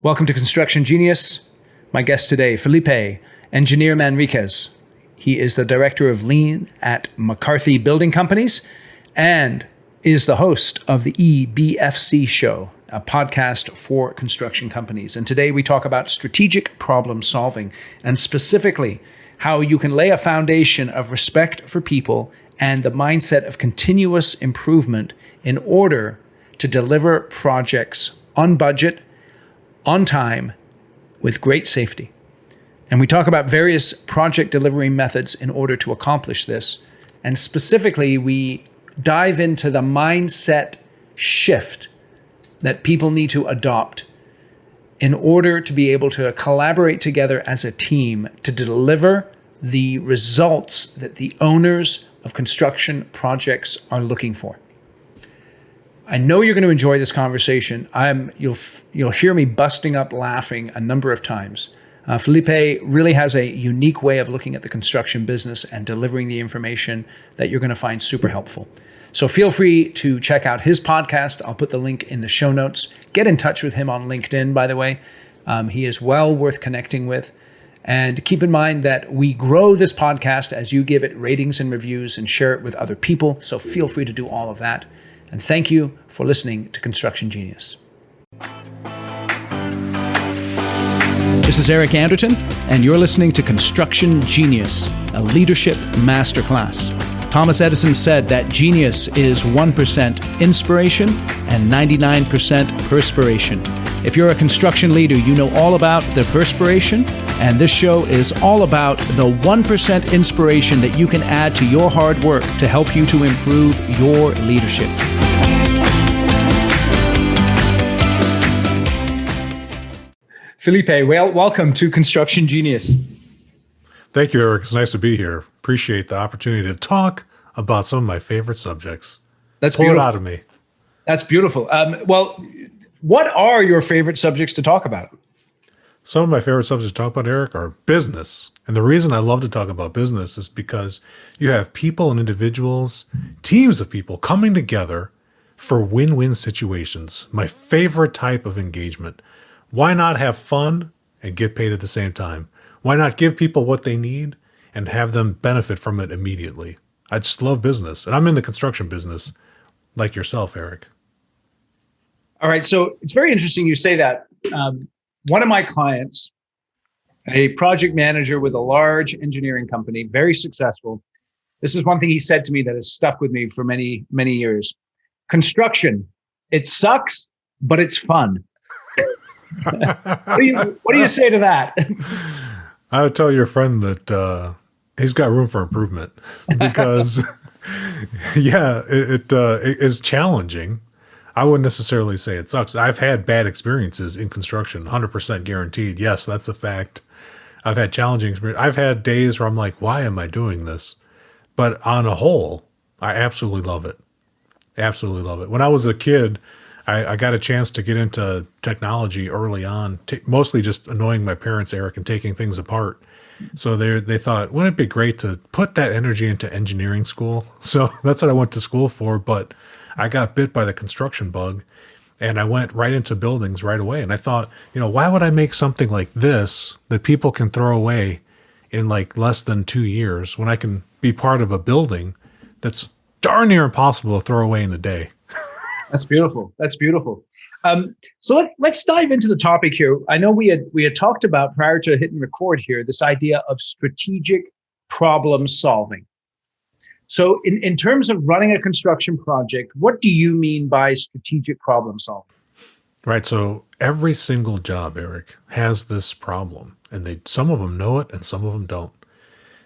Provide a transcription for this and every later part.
Welcome to Construction Genius. My guest today, Felipe Engineer-Manriquez. He is the Director of Lean at McCarthy Building Companies and is the host of the EBFC Show, a podcast for construction companies. And today we talk about strategic problem solving and specifically how you can lay a foundation of respect for people and the mindset of continuous improvement in order to deliver projects on budget, on time, with great safety. And we talk about various project delivery methods in order to accomplish this. And specifically, we dive into the mindset shift that people need to adopt in order to be able to collaborate together as a team to deliver the results that the owners of construction projects are looking for. I know you're going to enjoy this conversation. You'll hear me busting up laughing a number of times. Felipe really has a unique way of looking at the construction business and delivering the information that you're going to find super helpful. So feel free to check out his podcast. I'll put the link in the show notes. Get in touch with him on LinkedIn, by the way. He is well worth connecting with. And keep in mind that we grow this podcast as you give it ratings and reviews and share it with other people. So feel free to do all of that. And thank you for listening to Construction Genius. This is Eric Anderton, and you're listening to Construction Genius, a leadership masterclass. Thomas Edison said that genius is 1% inspiration and 99% perspiration. If you're a construction leader, you know all about the perspiration, and this show is all about the 1% inspiration that you can add to your hard work to help you to improve your leadership. Felipe, well, welcome to Construction Genius. Thank you, Eric. It's nice to be here. Appreciate the opportunity to talk about some of my favorite subjects. That's Pull beautiful. it out of me. That's beautiful. Well, what are your favorite subjects to talk about? Some of my favorite subjects to talk about, Eric, are business. And the reason I love to talk about business is because you have people and individuals, teams of people coming together for win-win situations. My favorite type of engagement. Why not have fun and get paid at the same time? Why not give people what they need and have them benefit from it immediately? I just love business. And I'm in the construction business like yourself, Eric. All right. So it's very interesting you say that. One of my clients, a project manager with a large engineering company, very successful. This is one thing he said to me that has stuck with me for many, many years. Construction, it sucks, but it's fun. What do you say to that? I would tell your friend that he's got room for improvement because, yeah, it is challenging. I wouldn't necessarily say it sucks. I've had bad experiences in construction, 100% guaranteed. Yes, that's a fact. I've had challenging experiences. I've had days where I'm like, why am I doing this? But on a whole, I absolutely love it. Absolutely love it. When I was a kid, I got a chance to get into technology early on, mostly just annoying my parents, Eric, and taking things apart. So they thought, wouldn't it be great to put that energy into engineering school? So that's what I went to school for. But I got bit by the construction bug and I went right into buildings right away. And I thought, why would I make something like this that people can throw away in like less than 2 years when I can be part of a building that's darn near impossible to throw away in a day? That's beautiful. That's beautiful. So let's dive into the topic here. I know we had talked about prior to hitting record here, this idea of strategic problem solving. So in terms of running a construction project, what do you mean by strategic problem solving? Right. So every single job, Eric, has this problem, and some of them know it and some of them don't.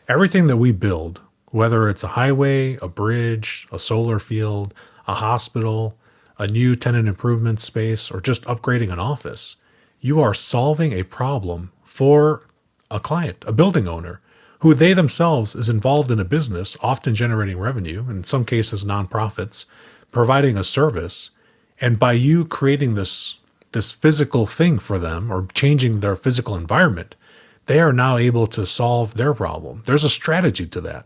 Everything that we build, whether it's a highway, a bridge, a solar field, a hospital, a new tenant improvement space, or just upgrading an office, you are solving a problem for a client, a building owner, who they themselves is involved in a business, often generating revenue, in some cases nonprofits, providing a service. And by you creating this physical thing for them or changing their physical environment, they are now able to solve their problem. There's a strategy to that.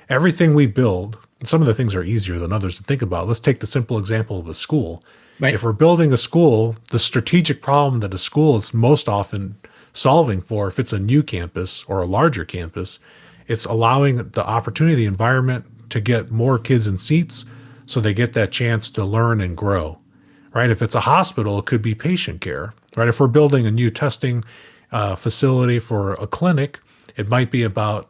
Everything we build, some of the things are easier than others to think about. Let's take the simple example of a school. Right. If we're building a school, the strategic problem that a school is most often solving for, if it's a new campus or a larger campus, it's allowing the opportunity, the environment to get more kids in seats so they get that chance to learn and grow, right? If it's a hospital, it could be patient care, right? If we're building a new testing facility for a clinic, it might be about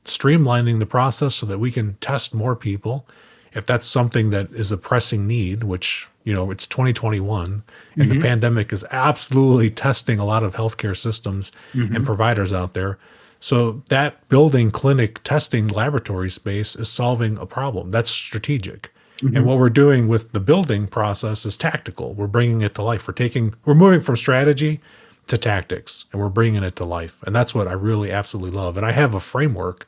streamlining the process so that we can test more people. If that's something that is a pressing need, which, it's 2021 and the pandemic is absolutely testing a lot of healthcare systems and providers out there. So that building clinic testing laboratory space is solving a problem. That's strategic. And what we're doing with the building process is tactical. We're bringing it to life. We're moving from strategy to tactics, and we're bringing it to life. And that's what I really absolutely love. And I have a framework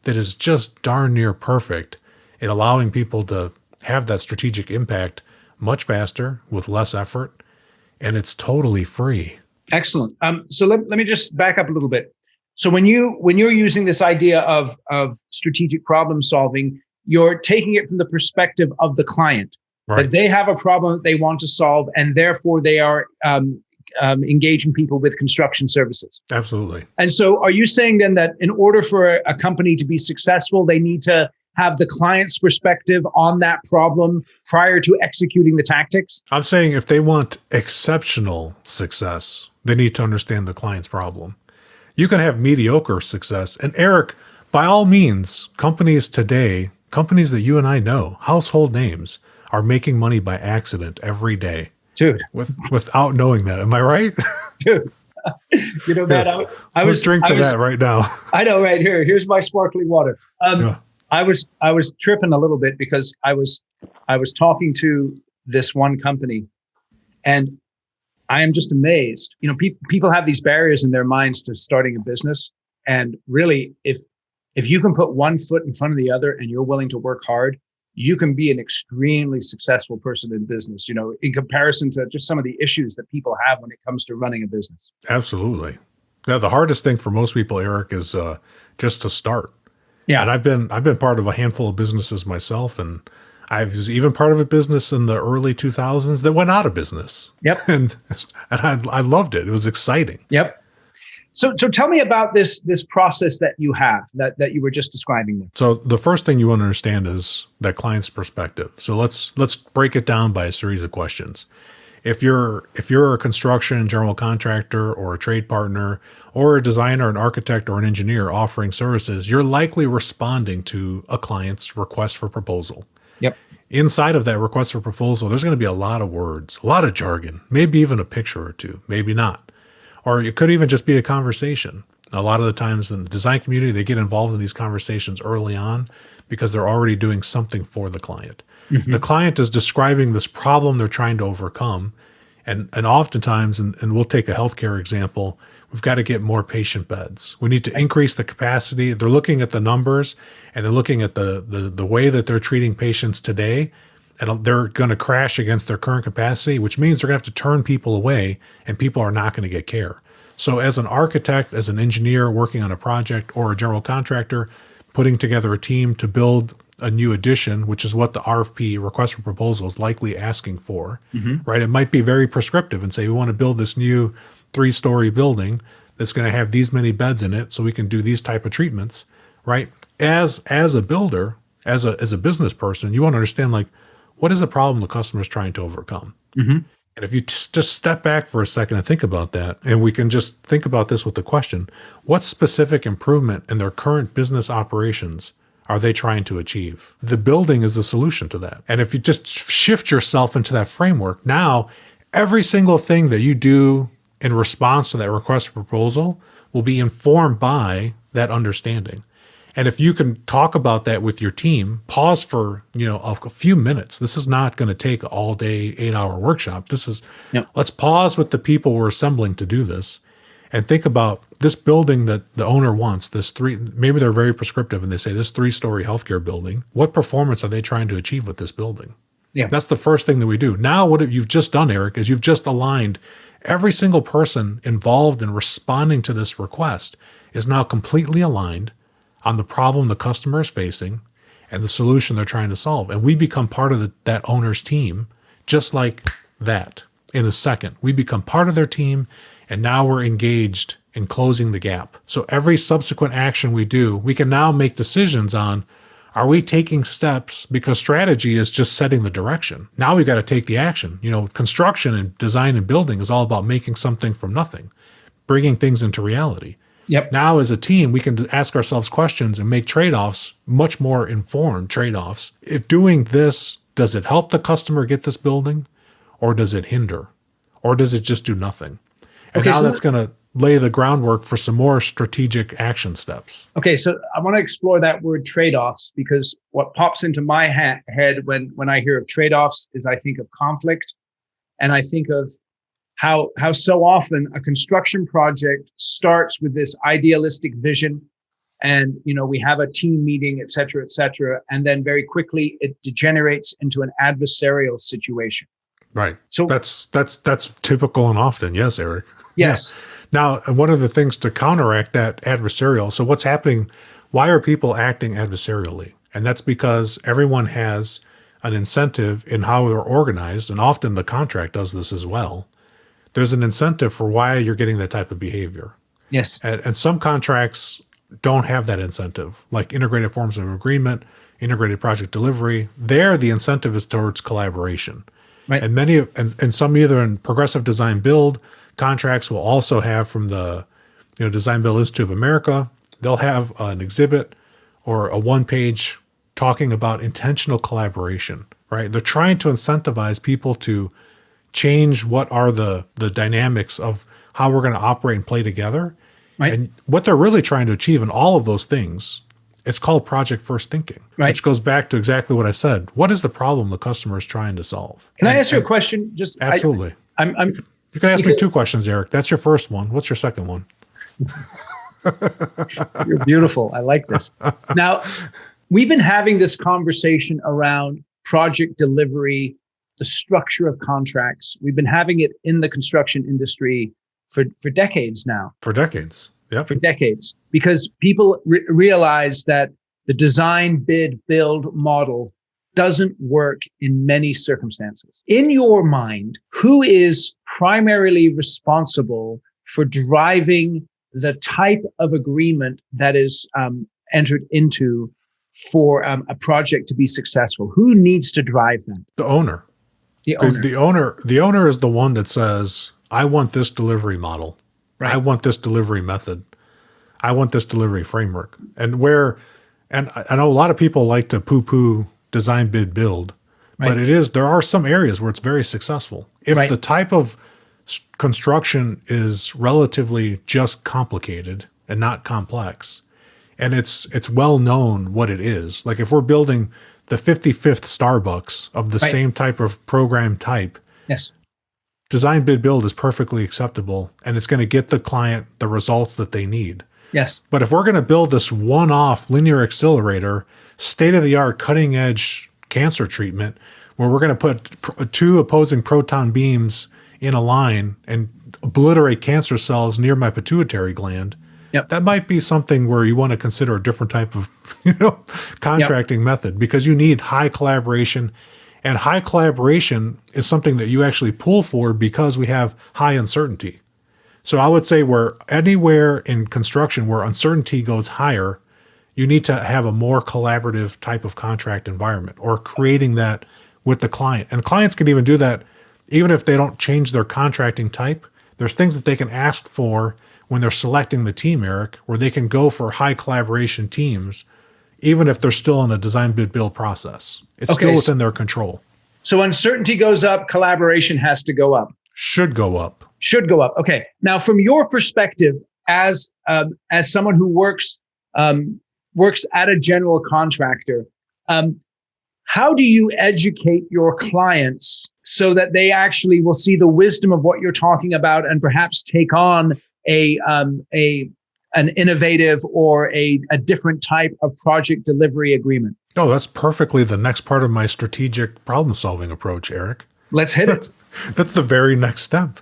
that is just darn near perfect in allowing people to have that strategic impact much faster with less effort. And it's totally free. Excellent. So let me just back up a little bit. So when you're using this idea of strategic problem solving, you're taking it from the perspective of the client, Right. that they have a problem that they want to solve, and therefore they are engaging people with construction services. Absolutely. And so are you saying then that in order for a company to be successful, they need to have the client's perspective on that problem prior to executing the tactics? I'm saying if they want exceptional success, they need to understand the client's problem. You can have mediocre success. And Eric, by all means, companies today, companies that you and I know, household names, are making money by accident every day. Dude. Without knowing that. Am I right? Dude. Man, Let's drink to that right now. I know, right here. Here's my sparkling water. Yeah. I was tripping a little bit because I was talking to this one company, and I am just amazed. People have these barriers in their minds to starting a business, and really, if you can put one foot in front of the other and you're willing to work hard, you can be an extremely successful person in business, in comparison to just some of the issues that people have when it comes to running a business. Absolutely. Now, the hardest thing for most people, Eric, is just to start. Yeah. And I've been part of a handful of businesses myself, and I was even part of a business in the early 2000s that went out of business. Yep. And I loved it. It was exciting. Yep. So tell me about this process that you have that you were just describing there. So the first thing you want to understand is that client's perspective. So let's break it down by a series of questions. If you're a construction general contractor or a trade partner or a designer, an architect, or an engineer offering services, you're likely responding to a client's request for proposal. Yep. Inside of that request for proposal, there's going to be a lot of words, a lot of jargon, maybe even a picture or two, maybe not. Or it could even just be a conversation. A lot of the times in the design community, they get involved in these conversations early on because they're already doing something for the client. The client is describing this problem they're trying to overcome. And oftentimes, and we'll take a healthcare example, we've got to get more patient beds. We need to increase the capacity. They're looking at the numbers, and they're looking at the way that they're treating patients today, and they're going to crash against their current capacity, which means they're going to have to turn people away, and people are not going to get care. So as an architect, as an engineer working on a project, or a general contractor putting together a team to build a new addition, which is what the RFP, request for proposal, is likely asking for, right? It might be very prescriptive and say, we want to build this new 3-story building that's going to have these many beds in it so we can do these type of treatments, right? As a builder, as a business person, you want to understand, like, what is the problem the customer is trying to overcome? And if you just step back for a second and think about that, and we can just think about this with the question, what specific improvement in their current business operations are they trying to achieve? The building is the solution to that. And if you just shift yourself into that framework, now every single thing that you do in response to that request for proposal will be informed by that understanding. And if you can talk about that with your team, pause for, a few minutes. This is not going to take all day, 8-hour workshop. Let's pause with the people we're assembling to do this and think about this building that the owner wants, maybe they're very prescriptive and they say this 3-story healthcare building. What performance are they trying to achieve with this building? Yeah. That's the first thing that we do. Now, what you've just done, Eric, is you've just aligned every single person involved in responding to this request is now completely aligned on the problem the customer is facing and the solution they're trying to solve. And we become part of that owner's team, just like that. In a second, we become part of their team, and now we're engaged in closing the gap. So every subsequent action we do, we can now make decisions on, are we taking steps? Because strategy is just setting the direction. Now we got to take the action. Construction and design and building is all about making something from nothing, bringing things into reality. Yep. Now as a team, we can ask ourselves questions and make trade-offs, much more informed trade-offs. If doing this, does it help the customer get this building, or does it hinder, or does it just do nothing? And now that's going to lay the groundwork for some more strategic action steps. Okay, so I want to explore that word trade-offs, because what pops into my head when I hear of trade-offs is I think of conflict, and I think of how so often a construction project starts with this idealistic vision, and we have a team meeting, et cetera, and then very quickly it degenerates into an adversarial situation. Right. So that's typical and often. Yes, Eric. Yes. Yeah. Now, one of the things to counteract that adversarial, so what's happening, why are people acting adversarially? And that's because everyone has an incentive in how they're organized, and often the contract does this as well. There's an incentive for why you're getting that type of behavior. Yes. And some contracts don't have that incentive, like integrated forms of agreement, integrated project delivery. There, the incentive is towards collaboration. Right. And and some either in progressive design build contracts will also have from the Design Build Institute of America, they'll have an exhibit or a one-page talking about intentional collaboration, right? They're trying to incentivize people to change what are the dynamics of how we're going to operate and play together. Right. And what they're really trying to achieve in all of those things, it's called project first thinking, right, which goes back to exactly what I said. What is the problem the customer is trying to solve? Can I ask you a question? Just absolutely. You can ask me two questions, Eric. That's your first one. What's your second one? You're beautiful. I like this. Now, we've been having this conversation around project delivery, the structure of contracts. We've been having it in the construction industry for decades now. For decades. Yeah. For decades. Because people realize that the design, bid, build model doesn't work in many circumstances. In your mind, who is primarily responsible for driving the type of agreement that is entered into for a project to be successful? Who needs to drive that? The owner. Because the owner is the one that says, I want this delivery model. Right. I want this delivery method. I want this delivery framework. And I know a lot of people like to poo-poo design, bid, build, right, but there are some areas where it's very successful. If right, the type of construction is relatively just complicated and not complex, and it's well known what it is. Like if we're building the 55th Starbucks of the right, same type of program type, yes, design, bid, build is perfectly acceptable, and it's going to get the client the results that they need. Yes. But if we're going to build this one-off linear accelerator, state-of-the-art cutting-edge cancer treatment, where we're going to put two opposing proton beams in a line and obliterate cancer cells near my pituitary gland, yep, that might be something where you want to consider a different type of contracting yep, method, because you need high collaboration. And high collaboration is something that you actually pull for because we have high uncertainty. So I would say where anywhere in construction where uncertainty goes higher, you need to have a more collaborative type of contract environment, or creating that with the client. And clients can even do that even if they don't change their contracting type. There's things that they can ask for when they're selecting the team, Eric, where they can go for high collaboration teams, even if they're still in a design, bid, build process. It's still within their control. So uncertainty goes up, collaboration has to go up. Should go up. Should go up. Okay. Now, from your perspective, as someone who works at a general contractor, how do you educate your clients so that they actually will see the wisdom of what you're talking about and perhaps take on an innovative or a different type of project delivery agreement? Oh, that's perfectly the next part of my strategic problem-solving approach, Eric. Let's hit it. That's the very next step.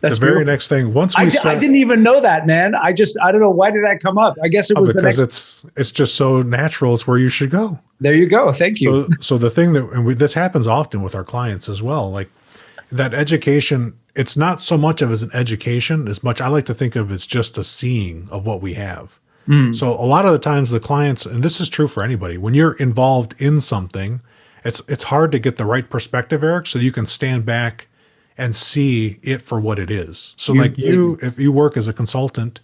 The That's very beautiful. next thing, once I we I set, didn't even know that, man. I don't know. Why did that come up? I guess it was the because next. it's just so natural. It's where you should go. There you go. Thank you. So the thing that, and this happens often with our clients as well, like that education, it's not so much of as an education as much I like to think of it's just a seeing of what we have. Mm. So a lot of the times the clients, and this is true for anybody, when you're involved in something, it's hard to get the right perspective, Eric, so you can stand back and see it for what it is. So like if you work as a consultant,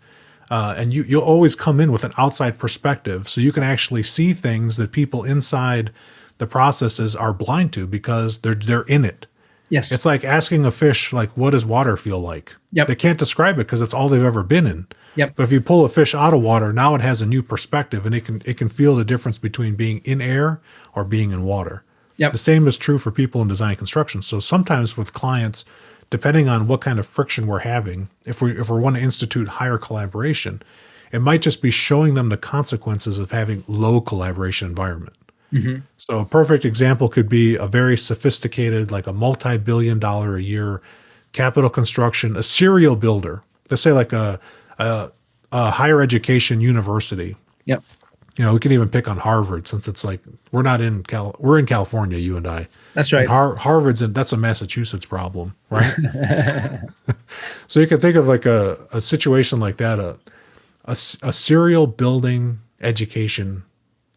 and you'll always come in with an outside perspective, so you can actually see things that people inside the processes are blind to because they're in it. Yes. It's like asking a fish, like, what does water feel like? Yep. They can't describe it because it's all they've ever been in. Yep. But if you pull a fish out of water, now it has a new perspective, and it can feel the difference between being in air or being in water. Yep. The same is true for people in design and construction. So sometimes with clients, depending on what kind of friction we're having, if we want to institute higher collaboration, it might just be showing them the consequences of having low collaboration environment. Mm-hmm. So a perfect example could be a very sophisticated, like a multi-billion-dollar a year capital construction, a serial builder. Let's say like a higher education university. Yep. You know, we can even pick on Harvard, since it's like we're in California, you and I. That's right. And Harvard's that's a Massachusetts problem, right? So you can think of like a situation like that, a serial building education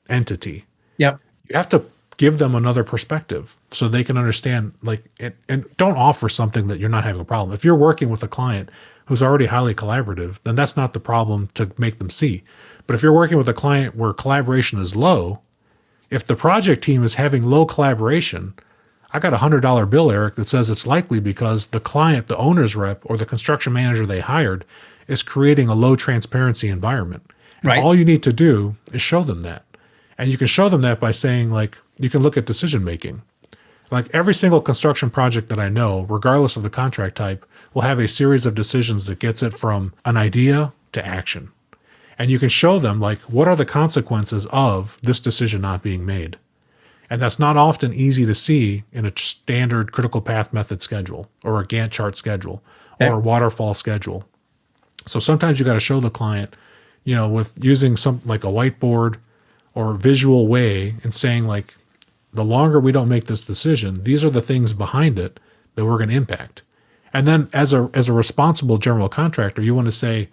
entity. Yep. You have to give them another perspective so they can understand, like, and don't offer something that you're not having a problem. If you're working with a client who's already highly collaborative, then that's not the problem to make them see. But if you're working with a client where collaboration is low, if the project team is having low collaboration, I got $100 bill, Eric, that says it's likely because the client, the owner's rep, or the construction manager they hired is creating a low transparency environment. And Right. all you need to do is show them that. And you can show them that by saying, like, you can look at decision making. Like every single construction project that I know, regardless of the contract type, will have a series of decisions that gets it from an idea to action. And you can show them, like, what are the consequences of this decision not being made? And that's not often easy to see in a standard critical path method schedule or a Gantt chart schedule or a waterfall schedule. So sometimes you got to show the client, you know, with using something like a whiteboard or a visual way and saying, like, the longer we don't make this decision, these are the things behind it that we're going to impact. And then as a responsible general contractor, you want to say,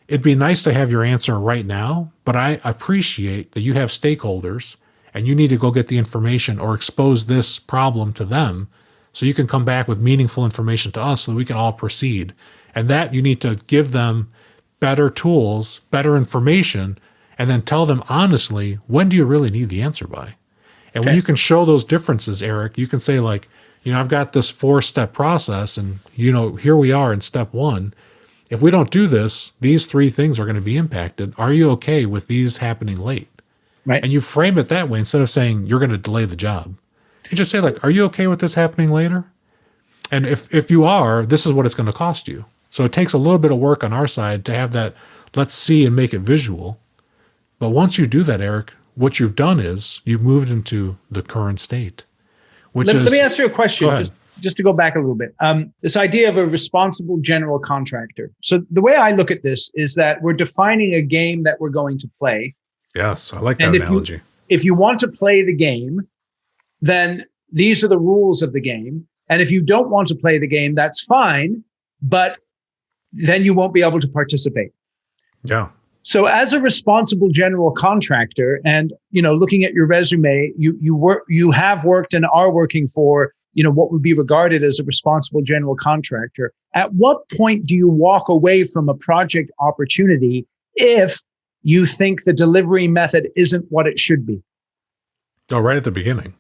it'd be nice to have your answer right now, but I appreciate that you have stakeholders and you need to go get the information or expose this problem to them so you can come back with meaningful information to us so that we can all proceed. And that you need to give them better tools, better information, and then tell them honestly, when do you really need the answer by? And when you can show those differences, Eric, you can say, like, you know, I've got this 4-step process and, you know, here we are in step 1. If we don't do this, these 3 things are going to be impacted. Are you okay with these happening late? Right. And you frame it that way instead of saying you're going to delay the job. You just say, like, are you okay with this happening later? And if you are, this is what it's going to cost you. So it takes a little bit of work on our side to have that, let's see and make it visual. But once you do that, Eric, what you've done is you've moved into the current state, which Let me ask you a question. Go ahead. Just to go back a little bit, this idea of a responsible general contractor. So the way I look at this is that we're defining a game that we're going to play. Yes, I like that analogy. If you want to play the game, then these are the rules of the game. And if you don't want to play the game, that's fine, but then you won't be able to participate. Yeah. So as a responsible general contractor, and, you know, looking at your resume, you have worked and are working for, you know, what would be regarded as a responsible general contractor. At what point do you walk away from a project opportunity if you think the delivery method isn't what it should be? Oh, right at the beginning.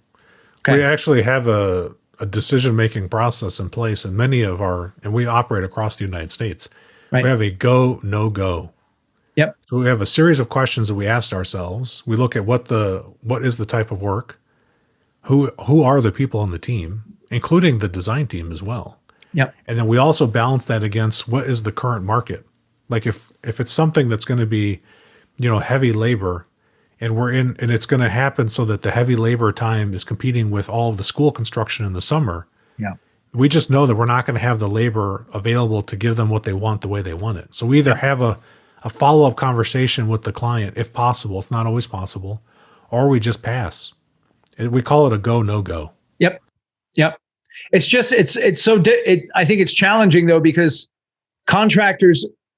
Okay. We actually have a decision-making process in place in many of and we operate across the United States. Right. We have a go, no go. Yep. So we have a series of questions that we asked ourselves. We look at what is the type of work, who are the people on the team, including the design team as well. Yep. And then we also balance that against what is the current market. Like if it's something that's going to be, you know, heavy labor, and it's going to happen so that the heavy labor time is competing with all of the school construction in the summer. Yeah. We just know that we're not going to have the labor available to give them what they want the way they want it. So we either have a follow-up conversation with the client, if possible. It's not always possible, or we just pass. We call it a go, no go. Yep. Yep. It's just, I think it's challenging though, because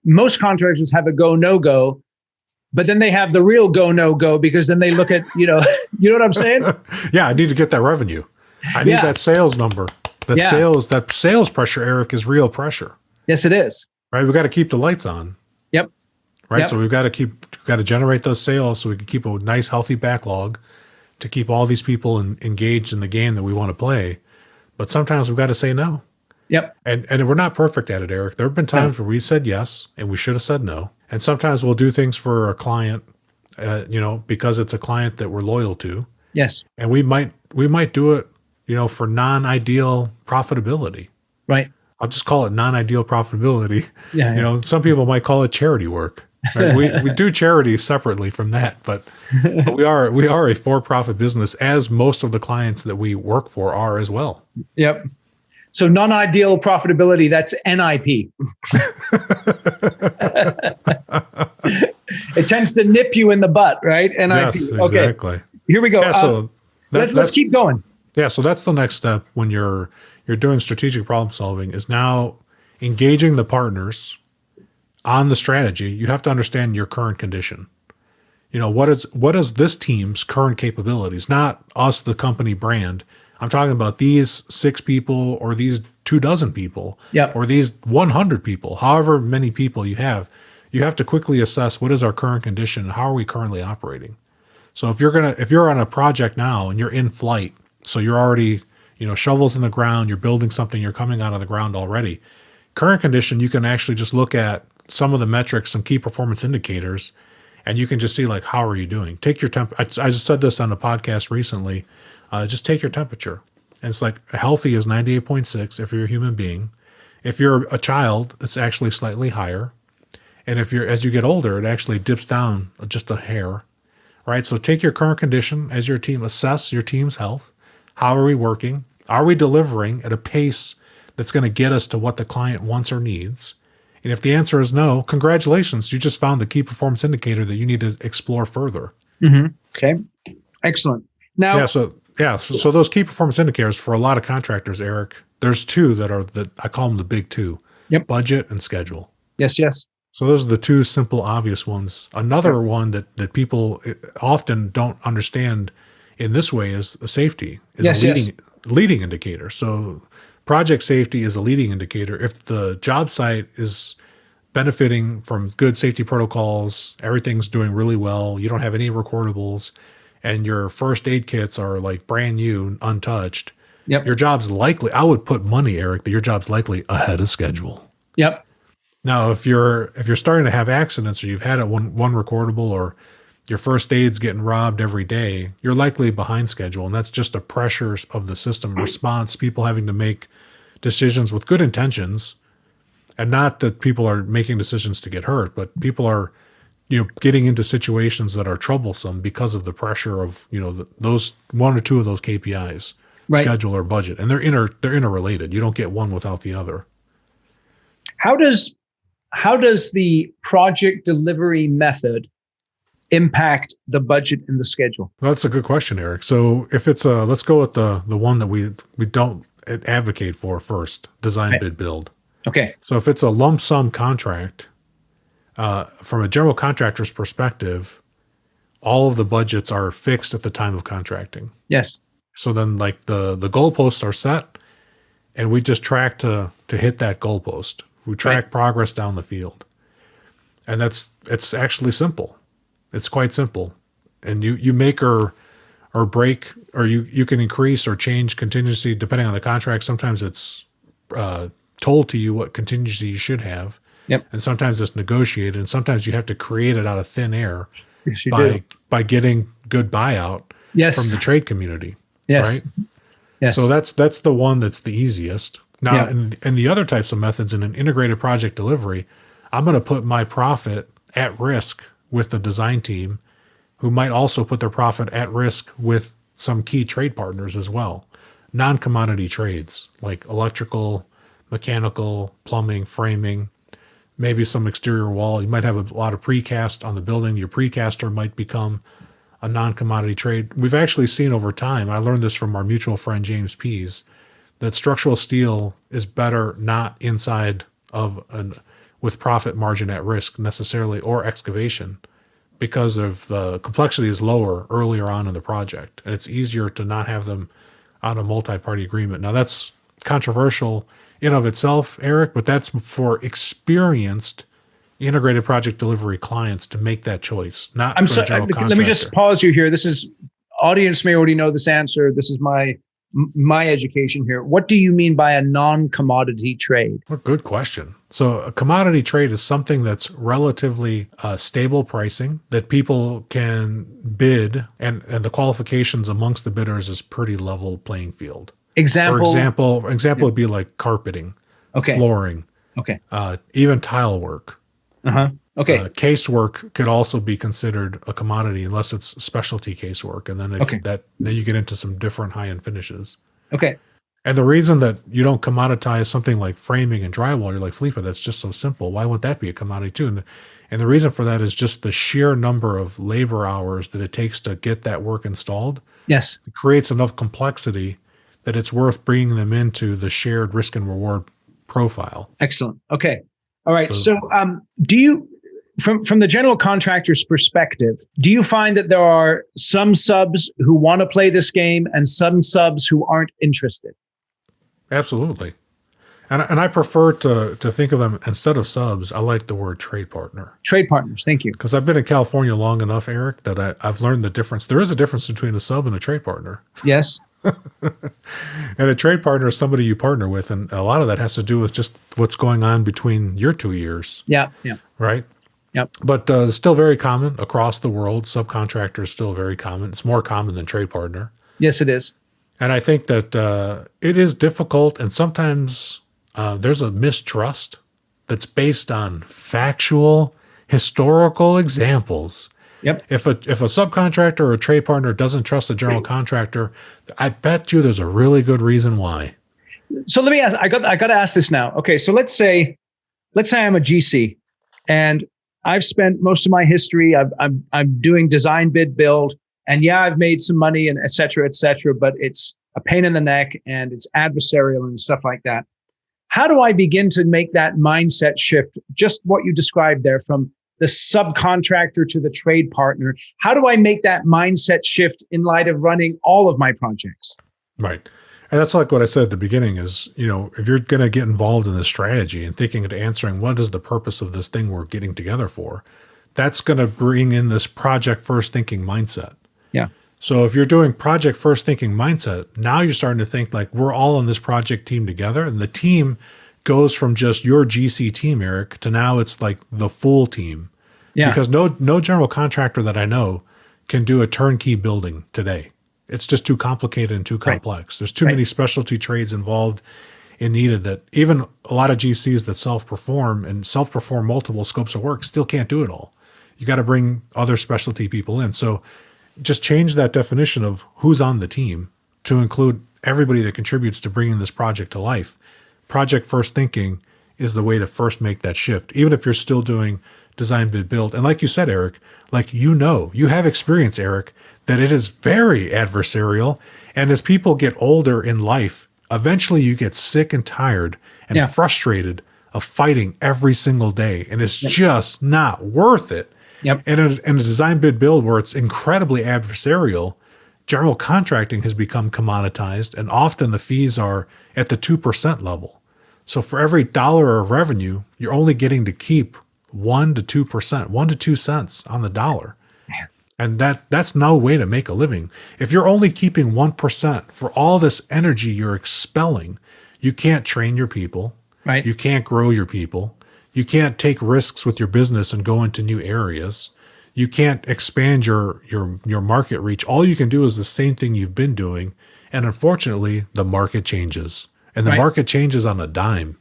most contractors have a go, no go, but then they have the real go, no go, because then they look at, you know what I'm saying? Yeah. I need to get that revenue. I need that sales number. That sales pressure, Eric, is real pressure. Yes, it is. Right. We got to keep the lights on. Yep. Right. Yep. So we've got to generate those sales so we can keep a nice, healthy backlog to keep all these people engaged in the game that we want to play. But sometimes we've got to say no. Yep. And we're not perfect at it, Eric. There have been times where we said yes and we should have said no. And sometimes we'll do things for a client, because it's a client that we're loyal to. Yes. And we might do it, for non-ideal profitability. Right. I'll just call it non-ideal profitability. Yeah. Some people might call it charity work. Right? we do charity separately from that, but we are a for-profit business, as most of the clients that we work for are as well. Yep. So non-ideal profitability, that's NIP. It tends to nip you in the butt, right? NIP. Yes, exactly. Okay. Here we go. Yeah, so let's keep going. Yeah, so that's the next step when you're doing strategic problem solving, is now engaging the partners on the strategy. You have to understand your current condition. What is this team's current capabilities? Not us, the company brand. I'm talking about these 6 people or these 24 people, or these 100 people, however many people you have. You have to quickly assess what is our current condition and how are we currently operating. So if you're on a project now and you're in flight, so you're already, shovels in the ground, you're building something, you're coming out of the ground already. Current condition, you can actually just look at some of the metrics, some key performance indicators, and you can just see, like, how are you doing? Take your temp. I just said this on a podcast recently. Just take your temperature. And it's like, healthy is 98.6 if you're a human being. If you're a child, it's actually slightly higher. And as you get older, it actually dips down just a hair, right? So take your current condition as your team, assess your team's health. How are we working? Are we delivering at a pace that's going to get us to what the client wants or needs? And if the answer is no, congratulations, you just found the key performance indicator that you need to explore further. Mm-hmm. Okay, excellent. Now, so those key performance indicators for a lot of contractors, Eric, there's 2 that I call them the big 2. Yep. Budget and schedule. Yes. So those are the 2 simple, obvious ones. Another one that people often don't understand in this way is the safety, is a leading indicator. So project safety is a leading indicator. If the job site is benefiting from good safety protocols, everything's doing really well, you don't have any recordables, and your first aid kits are like brand new, untouched, your job's likely, I would put money, Eric, that your job's likely ahead of schedule. Yep. Now, if you're starting to have accidents, or you've had one recordable, or your first aid's getting robbed every day, you're likely behind schedule. And that's just the pressures of the system response, people having to make decisions with good intentions. And not that people are making decisions to get hurt, but people are, getting into situations that are troublesome because of the pressure of, those 1 or 2 of those KPIs, right. Schedule or budget. And they're interrelated. You don't get one without the other. How does the project delivery method impact the budget and the schedule? Well, that's a good question, Eric. So if it's let's go with the one that we don't advocate for first, design, bid, build. Okay. So if it's a lump sum contract, from a general contractor's perspective, all of the budgets are fixed at the time of contracting. Yes. So then, like, the goalposts are set, and we just track to hit that goalpost. We track progress down the field. And it's actually simple. It's quite simple. And you make or break, or you can increase or change contingency depending on the contract. Sometimes it's told to you what contingency you should have. Yep. And sometimes it's negotiated, and sometimes you have to create it out of thin air. Yes, you do. By getting good buyout from the trade community. Yes. Right? Yes. So that's the one that's the easiest. Now, in the other types of methods in an integrated project delivery, I'm going to put my profit at risk with the design team, who might also put their profit at risk with some key trade partners as well. non-commodity trades like electrical, mechanical, plumbing, framing, maybe some exterior wall. You might have a lot of precast on the building. Your precaster might become a non-commodity trade. We've actually seen over time, I learned this from our mutual friend James Pease, that structural steel is better not inside of an with profit margin at risk necessarily, or excavation, because of the complexity is lower earlier on in the project, and it's easier to not have them on a multi-party agreement. Now that's controversial in of itself, Eric, but that's for experienced integrated project delivery clients to make that choice, not I'm for sorry. a general contractor. Let me just pause you here. This is audience may already know this answer. This is my education here. What do you mean by a non-commodity trade? Well, good question. So a commodity trade is something that's relatively stable pricing that people can bid, and the qualifications amongst the bidders is pretty level playing field. Example. For example would be like carpeting, Okay. flooring, Okay. Even tile work. Okay. Casework could also be considered a commodity unless it's specialty casework, and then then you get into some different high-end finishes. Okay. And the reason that you don't commoditize something like framing and drywall, you're like, Felipe, that's just so simple. Why would that be a commodity too? And the reason for that is just the sheer number of labor hours that it takes to get that work installed. Yes. It creates enough complexity that it's worth bringing them into the shared risk and reward profile. Excellent. Okay. All right. So do you, from the general contractor's perspective, do you find that there are some subs who want to play this game and some subs who aren't interested? Absolutely. And I prefer to think of them, instead of subs, I like the word trade partner. Trade partners. Thank you. Because I've been in California long enough, Eric, that I've learned the difference. There is a difference between a sub and a trade partner. Yes. And a trade partner is somebody you partner with. And a lot of that has to do with just what's going on between your 2 ears. Yeah. Yeah. Right? Yep. But it's still very common across the world. Subcontractor is still very common. It's more common than trade partner. Yes, it is. And I think that it is difficult, and sometimes there's a mistrust that's based on factual, historical examples. Yep. If a subcontractor or a trade partner doesn't trust a general contractor, I bet you there's a really good reason why. So let me ask. I got to ask this now. Okay, so let's say I'm a GC, and I've spent most of my history. I'm doing design, bid, build, and yeah, I've made some money and et cetera, but it's a pain in the neck and it's adversarial and stuff like that. How do I begin to make that mindset shift? Just what you described there, from the subcontractor to the trade partner. How do I make that mindset shift in light of running all of my projects? Right. And that's like what I said at the beginning is, if you're going to get involved in this strategy and thinking and answering, what is the purpose of this thing we're getting together for? That's going to bring in this project first thinking mindset. Yeah. So if you're doing project first thinking mindset, now you're starting to think like we're all on this project team together, and the team goes from just your GC team, Eric, to now it's like the full team. Yeah. Because no general contractor that I know can do a turnkey building today. It's just too complicated and too complex. Right. There's too many specialty trades involved and needed that even a lot of GCs that self-perform multiple scopes of work still can't do it all. You got to bring other specialty people in. So just change that definition of who's on the team to include everybody that contributes to bringing this project to life. Project first thinking is the way to first make that shift, even if you're still doing design, bid, build. And like you said, Eric, you have experience, Eric, that it is very adversarial. And as people get older in life, eventually you get sick and tired and frustrated of fighting every single day. And it's just not worth it. Yep. And in a design, bid, build where it's incredibly adversarial, general contracting has become commoditized, and often the fees are at the 2% level. So for every dollar of revenue, you're only getting to keep 1 to 2%, 1 to 2 cents on the dollar. And that's no way to make a living. If you're only keeping 1% for all this energy you're expelling, you can't train your people. Right. You can't grow your people. You can't take risks with your business and go into new areas. You can't expand your market reach. All you can do is the same thing you've been doing. And unfortunately, the market changes. And the market changes on a dime.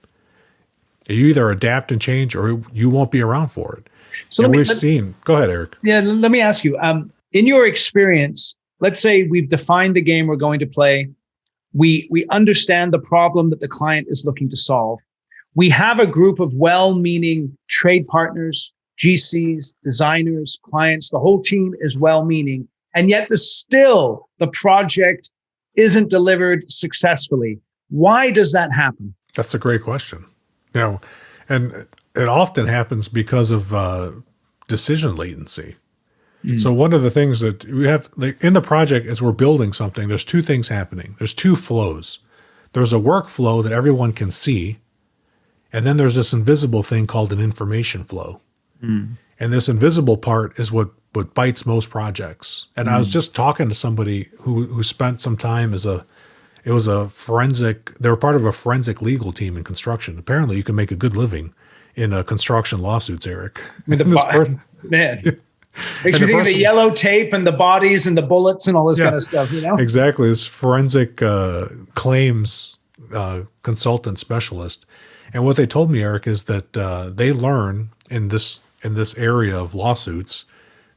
You either adapt and change or you won't be around for it. So go ahead, Eric. Yeah, let me ask you, in your experience, let's say we've defined the game we're going to play. We understand the problem that the client is looking to solve. We have a group of well-meaning trade partners, GCs, designers, clients. The whole team is well-meaning, and yet the project isn't delivered successfully. Why does that happen? That's a great question. And it often happens because of decision latency. So one of the things that we have in the project as we're building something, there's two things happening. There's two flows. There's a workflow that everyone can see, and then there's this invisible thing called an information flow. And this invisible part is what bites most projects. And I was just talking to somebody who spent some time they were part of a forensic legal team in construction. Apparently you can make a good living in construction lawsuits, Eric. Man. Makes me think of the yellow tape and the bodies and the bullets and all this kind of stuff, Exactly. This forensic claims consultant specialist. And what they told me, Eric, is that they learn in this area of lawsuits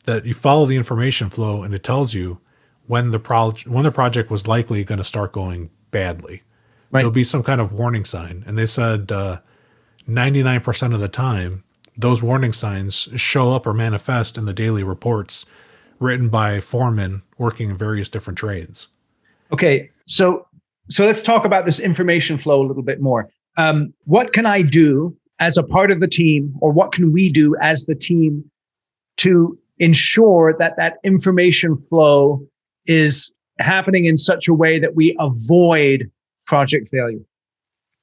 that you follow the information flow and it tells you when the project was likely going to start going badly. Right. There'll be some kind of warning sign. And they said 99% of the time, those warning signs show up or manifest in the daily reports written by foremen working in various different trades. Okay, so let's talk about this information flow a little bit more. What can I do as a part of the team, or what can we do as the team to ensure that information flow is happening in such a way that we avoid project failure?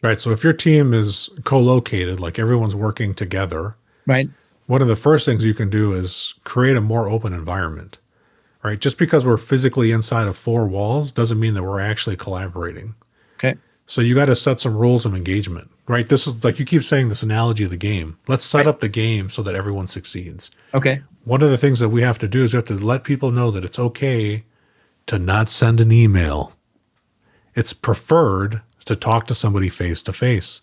Right. So if your team is co-located, like everyone's working together, right, one of the first things you can do is create a more open environment. Right. Just because we're physically inside of four walls doesn't mean that we're actually collaborating. Okay. So you got to set some rules of engagement, right? This is like you keep saying this analogy of the game. Let's set up the game so that everyone succeeds. Okay. One of the things that we have to do is we have to let people know that it's okay to not send an email. It's preferred to talk to somebody face to face.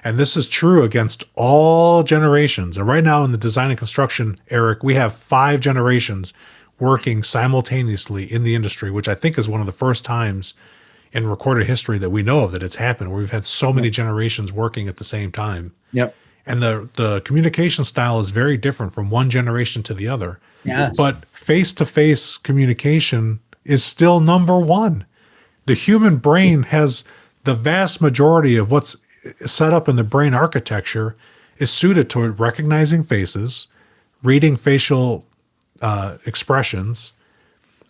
And this is true against all generations. And right now in the design and construction, Eric, we have 5 generations working simultaneously in the industry, which I think is one of the first times in recorded history that we know of that it's happened, where we've had so many generations working at the same time. Yep. And the communication style is very different from one generation to the other. Yes. But face-to-face communication is still number one. The human brain has the vast majority of what's set up in the brain architecture is suited toward recognizing faces, reading facial expressions,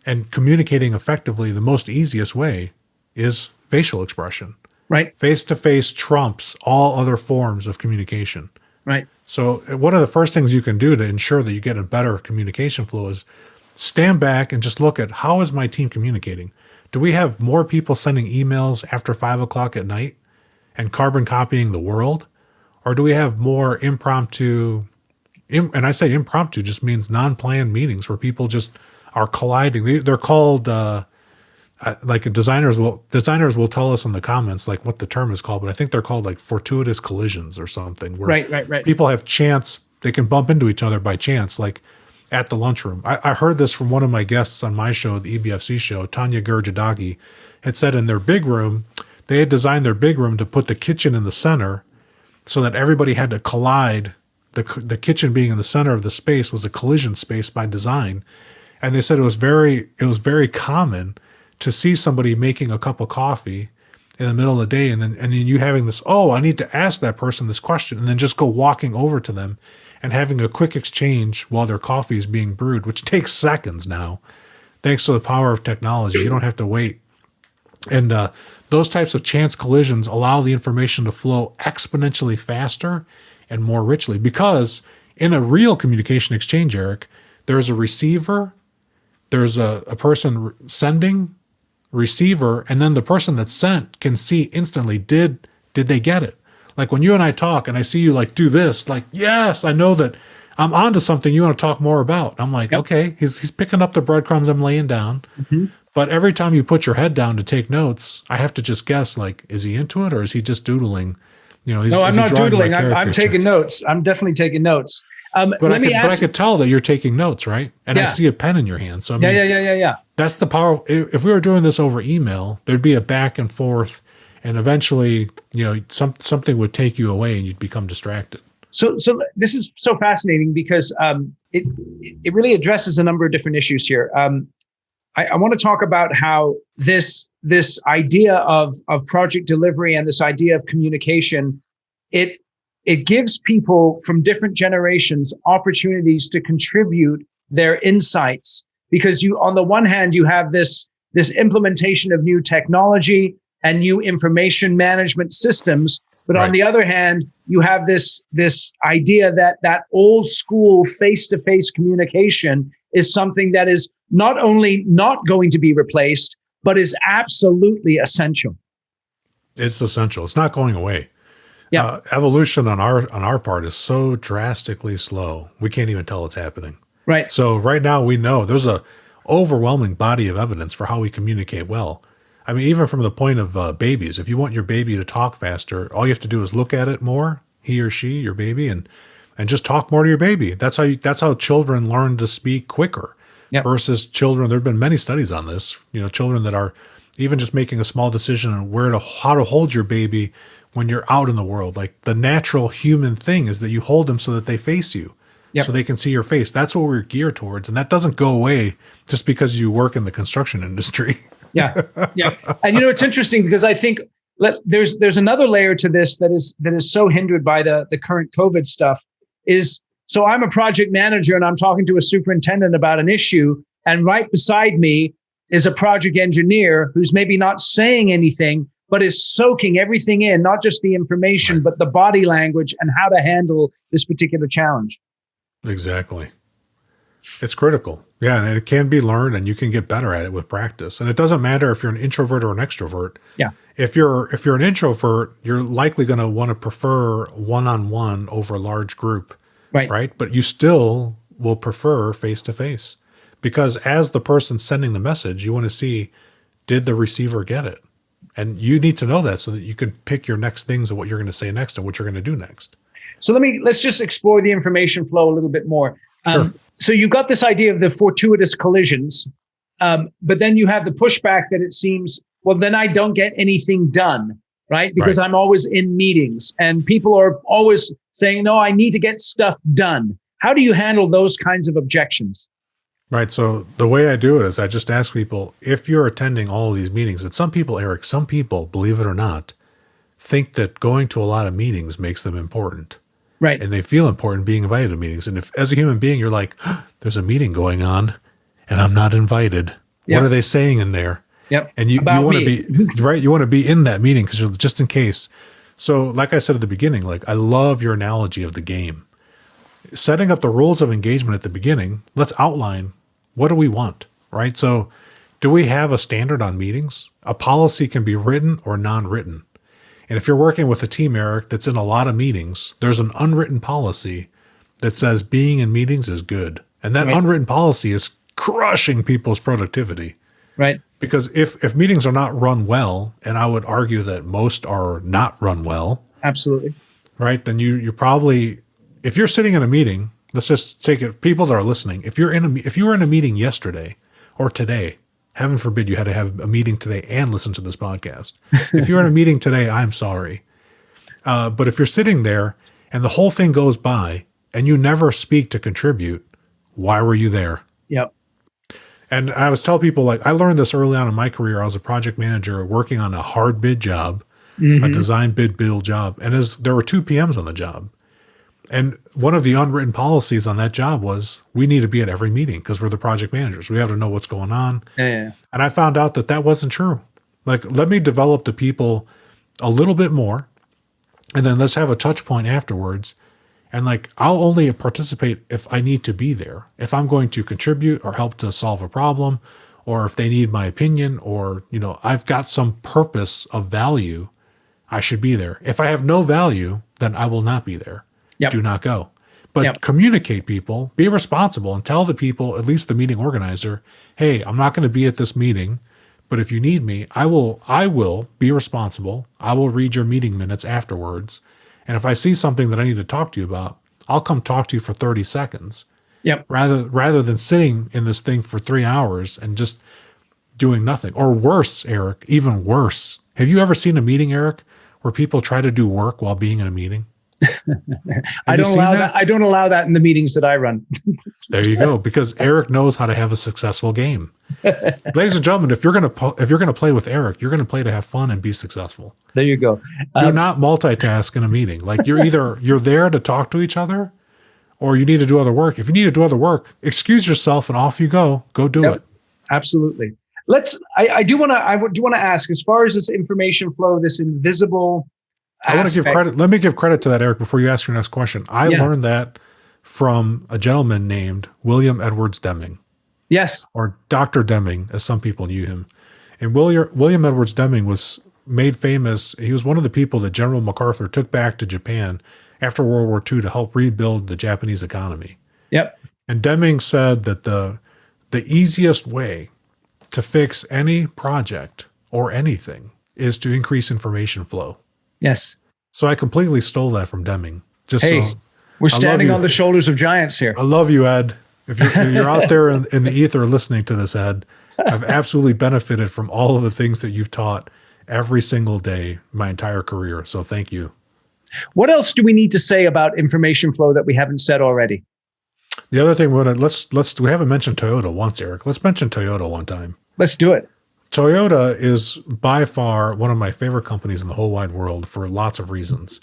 and communicating effectively. The most easiest way is facial expression. Right. Face-to-face trumps all other forms of communication. Right. So one of the first things you can do to ensure that you get a better communication flow is stand back and just look at, how is my team communicating? Do we have more people sending emails after 5 o'clock at night and carbon copying the world? Or do we have more impromptu, and I say impromptu just means non-planned meetings where people just are colliding. They're called, like designers will tell us in the comments like what the term is called, but I think they're called like fortuitous collisions or something. Where right. People have chance, they can bump into each other by chance, like at the lunchroom. I heard this from one of my guests on my show, the EBFC show, Tanya Gurjadagi, had said in their big room, they had designed their big room to put the kitchen in the center so that everybody had to collide. The kitchen being in the center of the space was a collision space by design. And they said it was very common to see somebody making a cup of coffee in the middle of the day and then you having this, oh, I need to ask that person this question, and then just go walking over to them and having a quick exchange while their coffee is being brewed, which takes seconds now. Thanks to the power of technology, you don't have to wait. And those types of chance collisions allow the information to flow exponentially faster and more richly, because in a real communication exchange, Eric, there's a receiver, there's a person sending, receiver, and then the person that sent can see instantly, did they get it? Like when you and I talk and I see you like do this, like, yes, I know that I'm onto something you want to talk more about. I'm like, okay, he's picking up the breadcrumbs I'm laying down. Mm-hmm. But every time you put your head down to take notes, I have to just guess, like, is he into it or is he just doodling? You know, no, I'm not doodling. I'm taking notes. I'm definitely taking notes. But Let me I ask. could tell that you're taking notes, right? And I Yeah, see a pen in your hand. So I yeah, mean, yeah, yeah, yeah, yeah. that's the power. If we were doing this over email, there'd be a back and forth, and eventually, something would take you away, and you'd become distracted. So this is so fascinating because it really addresses a number of different issues here. I want to talk about how this idea of project delivery and this idea of communication, it it gives people from different generations opportunities to contribute their insights, because you, on the one hand, you have this implementation of new technology and new information management systems, but on Right. the other hand, you have this idea that old school face-to-face communication is something that is not only not going to be replaced, but is absolutely essential. It's essential. It's not going away. Yeah, Evolution on our part is so drastically slow. We can't even tell it's happening. right. So right now we know there's a overwhelming body of evidence for how we communicate well. I mean, even from the point of babies, if you want your baby to talk faster, all you have to do is look at it more, he or she, your baby, and just talk more to your baby. That's how children learn to speak quicker Yep. versus children. There've been many studies on this. Children that are even just making a small decision on how to hold your baby when you're out in the world. Like, the natural human thing is that you hold them so that they face you. Yep. So they can see your face. That's what we're geared towards. And that doesn't go away just because you work in the construction industry. Yeah, yeah. And it's interesting because I think there's another layer to this that is so hindered by the current COVID stuff. So I'm a project manager and I'm talking to a superintendent about an issue, and right beside me is a project engineer who's maybe not saying anything, but is soaking everything in, not just the information, Right. but the body language and how to handle this particular challenge. Exactly. It's critical. Yeah, and it can be learned, and you can get better at it with practice. And it doesn't matter if you're an introvert or an extrovert. Yeah. If you're an introvert, you're likely going to want to prefer one-on-one over a large group, Right. right? But you still will prefer face-to-face, because as the person sending the message, you want to see, did the receiver get it? And you need to know that so that you can pick your next things of what you're going to say next and what you're going to do next. So let's just explore the information flow a little bit more. Sure. So you've got this idea of the fortuitous collisions, but then you have the pushback that it seems, well, then I don't get anything done, right? Because Right. I'm always in meetings and people are always saying, no, I need to get stuff done. How do you handle those kinds of objections? Right. So the way I do it is I just ask people, if you're attending all of these meetings, and some people, Eric, some people, believe it or not, think that going to a lot of meetings makes them important. Right. And they feel important being invited to meetings. And if, as a human being, you're like, there's a meeting going on and I'm not invited. Yep. What are they saying in there? Yep. And you About want to me. be, right. You want to be in that meeting because just in case. So like I said at the beginning, like, I love your analogy of the game. Setting up the rules of engagement at the beginning, let's outline, what do we want, right? So do we have a standard on meetings? A policy can be written or non-written. And if you're working with a team, Eric, that's in a lot of meetings, there's an unwritten policy that says being in meetings is good. And that Right. unwritten policy is crushing people's productivity. Right. Because if meetings are not run well, and I would argue that most are not run well, Absolutely. right? Then you probably, if you're sitting in a meeting, let's just take it, people that are listening, if you were in a meeting yesterday or today, heaven forbid you had to have a meeting today and listen to this podcast. If you're in a meeting today, I'm sorry. But if you're sitting there and the whole thing goes by and you never speak to contribute, why were you there? Yep. And I always tell people, like, I learned this early on in my career. I was a project manager working on a hard bid job, a design bid build job. And there were 2 PMs on the job. And one of the unwritten policies on that job was we need to be at every meeting because we're the project managers. We have to know what's going on. Yeah. And I found out that wasn't true. Like, let me develop the people a little bit more, and then let's have a touch point afterwards. And like, I'll only participate if I need to be there. If I'm going to contribute or help to solve a problem, or if they need my opinion, or, I've got some purpose of value, I should be there. If I have no value, then I will not be there. Yep. Do not go. But Yep. communicate, people, be responsible, and tell the people, at least the meeting organizer, hey, I'm not going to be at this meeting, but if you need me, I will be responsible. I will read your meeting minutes afterwards. And if I see something that I need to talk to you about, I'll come talk to you for 30 seconds. Yep. Rather than sitting in this thing for 3 hours and just doing nothing. Or worse, Eric, even worse. Have you ever seen a meeting, Eric, where people try to do work while being in a meeting? I don't allow that. I don't allow that in the meetings that I run. There you go, because Eric knows how to have a successful game. Ladies and gentlemen, if you're going to play with Eric, you're going to play to have fun and be successful. There you go. Do not multitask in a meeting. Like you're there to talk to each other, or you need to do other work. If you need to do other work, excuse yourself and off you go. Go do it. Absolutely. I do want to ask, as far as this information flow, this invisible I want to give credit. Let me give credit to that, Eric, before you ask your next question. I learned that from a gentleman named William Edwards Deming. Yes. Or Dr. Deming, as some people knew him. And William Edwards Deming was made famous. He was one of the people that General MacArthur took back to Japan after World War II to help rebuild the Japanese economy. Yep. And Deming said that the easiest way to fix any project or anything is to increase information flow. Yes. So I completely stole that from Deming. We're standing on the shoulders of giants here. I love you, Ed. If you're out there in the ether listening to this, Ed, I've absolutely benefited from all of the things that you've taught every single day, my entire career. So thank you. What else do we need to say about information flow that we haven't said already? The other thing, we haven't mentioned Toyota once, Eric. Let's mention Toyota one time. Let's do it. Toyota is by far one of my favorite companies in the whole wide world for lots of reasons.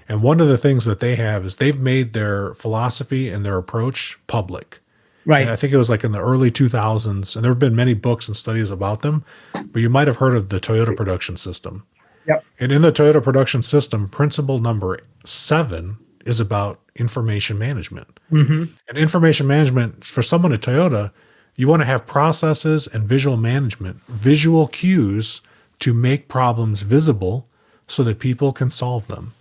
And one of the things that they have is they've made their philosophy and their approach public. Right. And I think it was like in the early 2000s, and there have been many books and studies about them, but you might have heard of the Toyota production system. Yep. And in the Toyota production system, principle number 7 is about information management. Mm-hmm. And information management, for someone at Toyota, you want to have processes and visual management, visual cues to make problems visible so that people can solve them.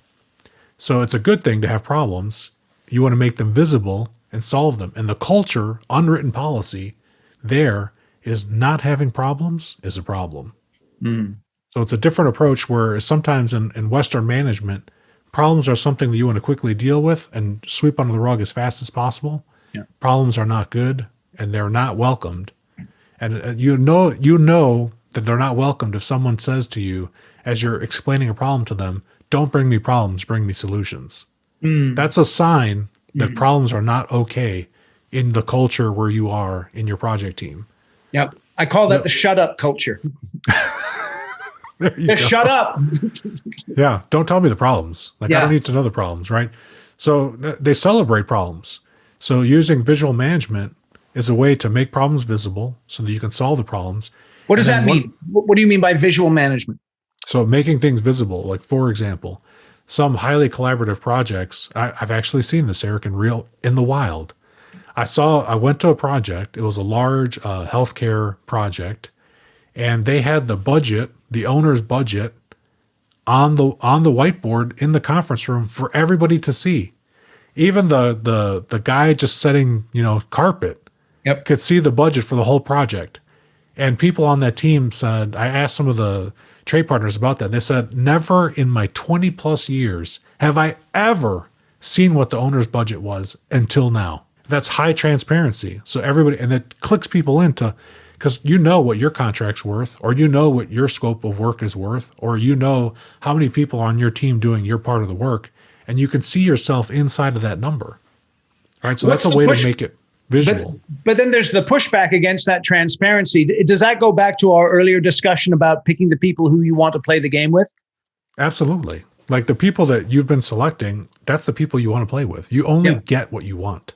So it's a good thing to have problems. You want to make them visible and solve them. And the culture, unwritten policy there is not having problems is a problem. Mm. So it's a different approach where sometimes in Western management, problems are something that you want to quickly deal with and sweep under the rug as fast as possible. Yeah. Problems are not good. And they're not welcomed. And you know that they're not welcomed if someone says to you, as you're explaining a problem to them, don't bring me problems, bring me solutions. Mm. That's a sign that problems are not okay in the culture where you are in your project team. Yep. I call that the shut up culture. Just shut up. Yeah. Don't tell me the problems. I don't need to know the problems, right? So they celebrate problems. So using visual management is a way to make problems visible so that you can solve the problems. What does that mean? What do you mean by visual management? So making things visible, like for example, some highly collaborative projects, I've actually seen this, Eric, in the wild. I went to a project, it was a large healthcare project, and they had the budget, the owner's budget, on the whiteboard in the conference room for everybody to see. Even the guy just setting, carpet could see the budget for the whole project. And people on that team said, I asked some of the trade partners about that. They said, never in my 20 plus years have I ever seen what the owner's budget was until now. That's high transparency. So everybody, and it clicks people into, because you know what your contract's worth, or you know what your scope of work is worth, or you know how many people are on your team doing your part of the work, and you can see yourself inside of that number. All right, so that's a way to make it visual. But then there's the pushback against that transparency. Does that go back to our earlier discussion about picking the people who you want to play the game with? Absolutely. Like the people that you've been selecting, that's the people you want to play with. You only get what you want.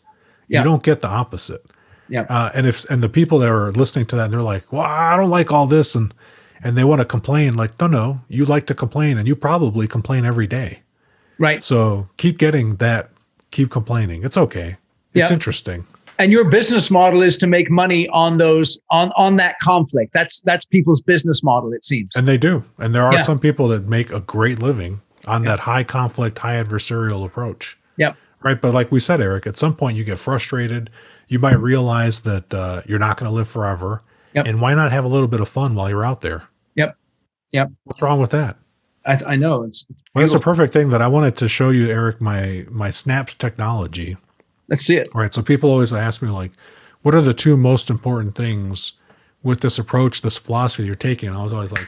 You don't get the opposite. Yeah. And the people that are listening to that, and they're like, well, I don't like all this, and they want to complain, like, no, you like to complain, and you probably complain every day. Right. So keep getting that, keep complaining. It's okay. It's interesting. And your business model is to make money on those, on that conflict. That's people's business model, it seems. And they do. And there are some people that make a great living on that high conflict, high adversarial approach. Yep. Right. But like we said, Eric, at some point you get frustrated. You might realize that you're not going to live forever. Yep. And why not have a little bit of fun while you're out there? Yep. Yep. What's wrong with that? I know it's Well, that's the beautiful. perfect thing that I wanted to show you, Eric, my Snaps technology. Let's see it. All right. So people always ask me, like, what are the two most important things with this approach, this philosophy you're taking? And I was always like,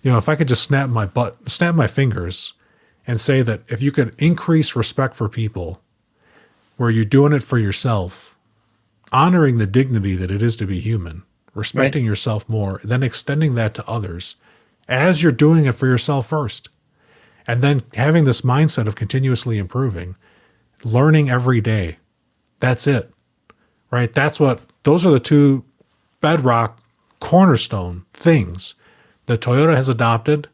if I could just snap my fingers and say that if you could increase respect for people where you're doing it for yourself, honoring the dignity that it is to be human, Right. respecting yourself more, then extending that to others as you're doing it for yourself first. And then having this mindset of continuously improving, learning every day. That's it, right? Those are the two bedrock cornerstone things that Toyota has adopted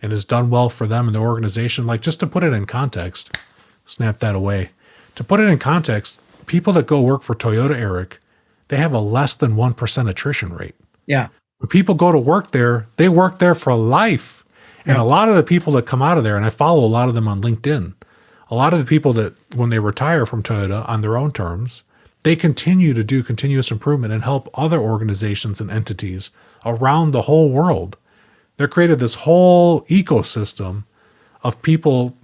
and has done well for them and the organization. Like, just to put it in context, snap that away. To put it in context, people that go work for Toyota, Eric, they have a less than 1% attrition rate. Yeah. When people go to work there, they work there for life. And Yeah. a lot of the people that come out of there, and I follow a lot of them on LinkedIn, a lot of the people that when they retire from Toyota on their own terms, they continue to do continuous improvement and help other organizations and entities around the whole world. They're created this whole ecosystem of people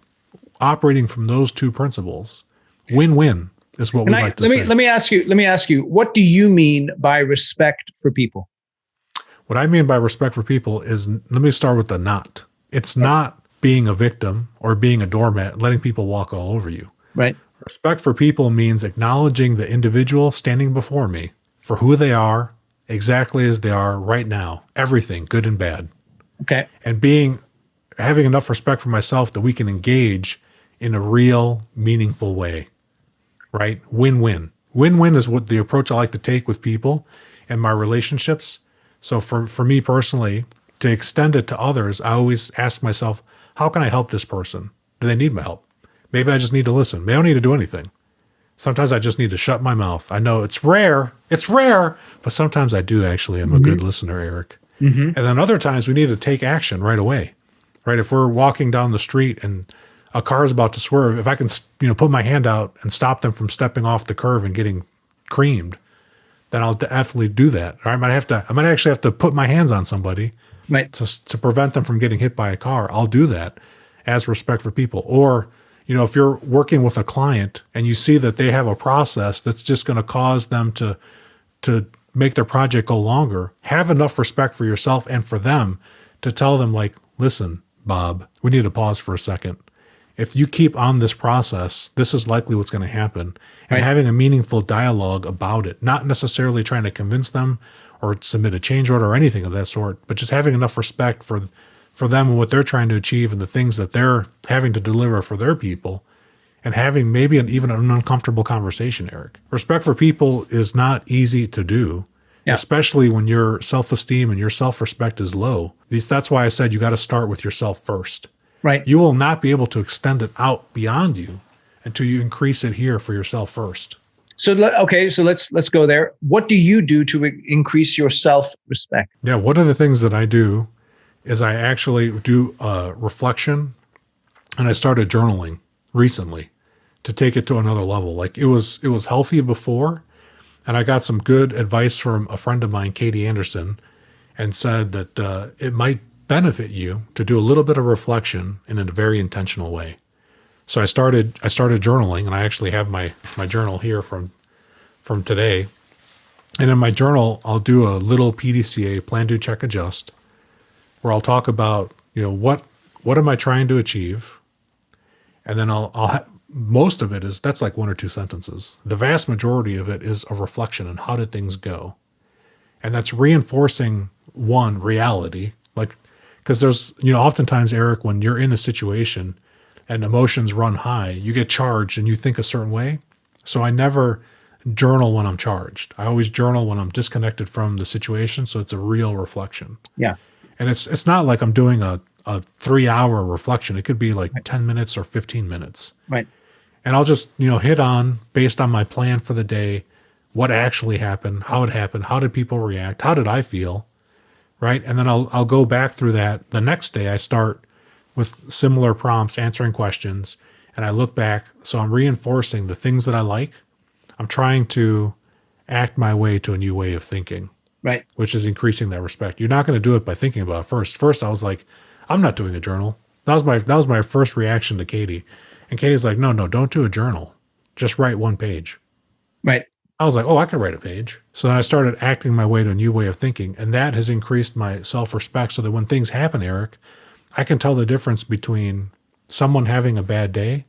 operating from those two principles. Win-win is what And we I like to say. let me ask you, what do you mean by respect for people? What I mean by respect for people is, let me start with the not. It's not being a victim or being a doormat, letting people walk all over you. Right. Respect for people means acknowledging the individual standing before me for who they are, exactly as they are right now, everything, good and bad. Okay. And having enough respect for myself that we can engage in a real, meaningful way, right? Win-win. Win-win is what the approach I like to take with people and my relationships. So for me personally, to extend it to others, I always ask myself, how can I help this person? Do they need my help? Maybe I just need to listen. Maybe I don't need to do anything. Sometimes I just need to shut my mouth. I know it's rare, but sometimes I do actually. I'm a good listener, Eric. Mm-hmm. And then other times we need to take action right away, right? If we're walking down the street and a car is about to swerve, if I can, put my hand out and stop them from stepping off the curve and getting creamed, then I'll definitely do that. Or I might actually have to put my hands on somebody Right. to prevent them from getting hit by a car. I'll do that as respect for people. Or, if you're working with a client and you see that they have a process that's just going to cause them to make their project go longer, have enough respect for yourself and for them to tell them, like, listen, Bob, we need to pause for a second. If you keep on this process, this is likely what's going to happen. And Right. having a meaningful dialogue about it, not necessarily trying to convince them or submit a change order or anything of that sort, but just having enough respect for them and what they're trying to achieve and the things that they're having to deliver for their people, and having maybe even an uncomfortable conversation, Eric. Respect for people is not easy to do, Yeah. especially when your self-esteem and your self-respect is low. That's why I said you got to start with yourself first. Right. You will not be able to extend it out beyond you until you increase it here for yourself first. So let's go there. What do you do to increase your self-respect? Yeah, one of the things that I do is I actually do reflection, and I started journaling recently to take it to another level. Like, it was healthy before, and I got some good advice from a friend of mine, Katie Anderson, and said that it might benefit you to do a little bit of reflection in a very intentional way. So I started journaling, and I actually have my journal here from today. And in my journal, I'll do a little PDCA, plan, do, check, adjust, where I'll talk about, what am I trying to achieve? And then most of it that's like one or two sentences. The vast majority of it is a reflection on how did things go. And that's reinforcing one reality, like, because there's, oftentimes, Eric, when you're in a situation and emotions run high, you get charged and you think a certain way. So I never journal when I'm charged. I always journal when I'm disconnected from the situation. So it's a real reflection. Yeah. And it's not like I'm doing a 3-hour reflection. It could be like 10 minutes or 15 minutes. Right. And I'll just, hit on, based on my plan for the day, what actually happened, how it happened, how did people react, how did I feel, right? And then I'll go back through that. The next day I start with similar prompts, answering questions, and I look back. So I'm reinforcing the things that I like. I'm trying to act my way to a new way of thinking, Right. which is increasing that respect. You're not going to do it by thinking about it first. First, I was like, I'm not doing a journal. That was my first reaction to Katie. And Katie's like, no, don't do a journal. Just write one page. Right. I was like, oh, I can write a page. So then I started acting my way to a new way of thinking. And that has increased my self-respect so that when things happen, Eric, I can tell the difference between someone having a bad day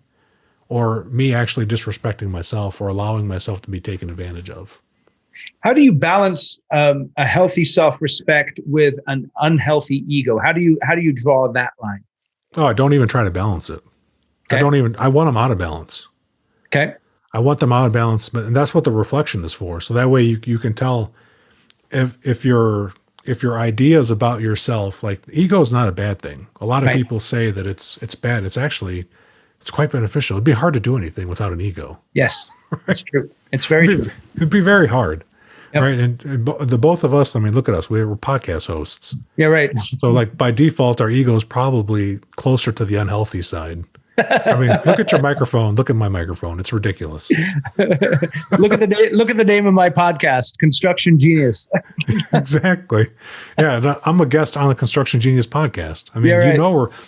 or me actually disrespecting myself or allowing myself to be taken advantage of. How do you balance a healthy self-respect with an unhealthy ego? How do you draw that line? Oh, I don't even try to balance it. Okay. I want them out of balance. Okay. I want them out of balance, and that's what the reflection is for. So that way you can tell if your ideas about yourself, like ego is not a bad thing. A lot of Right. people say that it's bad. It's quite beneficial. It'd be hard to do anything without an ego. Yes, that's true. It's very true. It'd be very hard. Yep. Right. And the both of us, I mean, look at us. We're podcast hosts. Yeah, right. So like by default, our ego is probably closer to the unhealthy side. I mean, look at your microphone. Look at my microphone. It's ridiculous. Look at the name of my podcast, Construction Genius. Exactly. Yeah. And I'm a guest on the Construction Genius podcast. I mean, Yeah, right.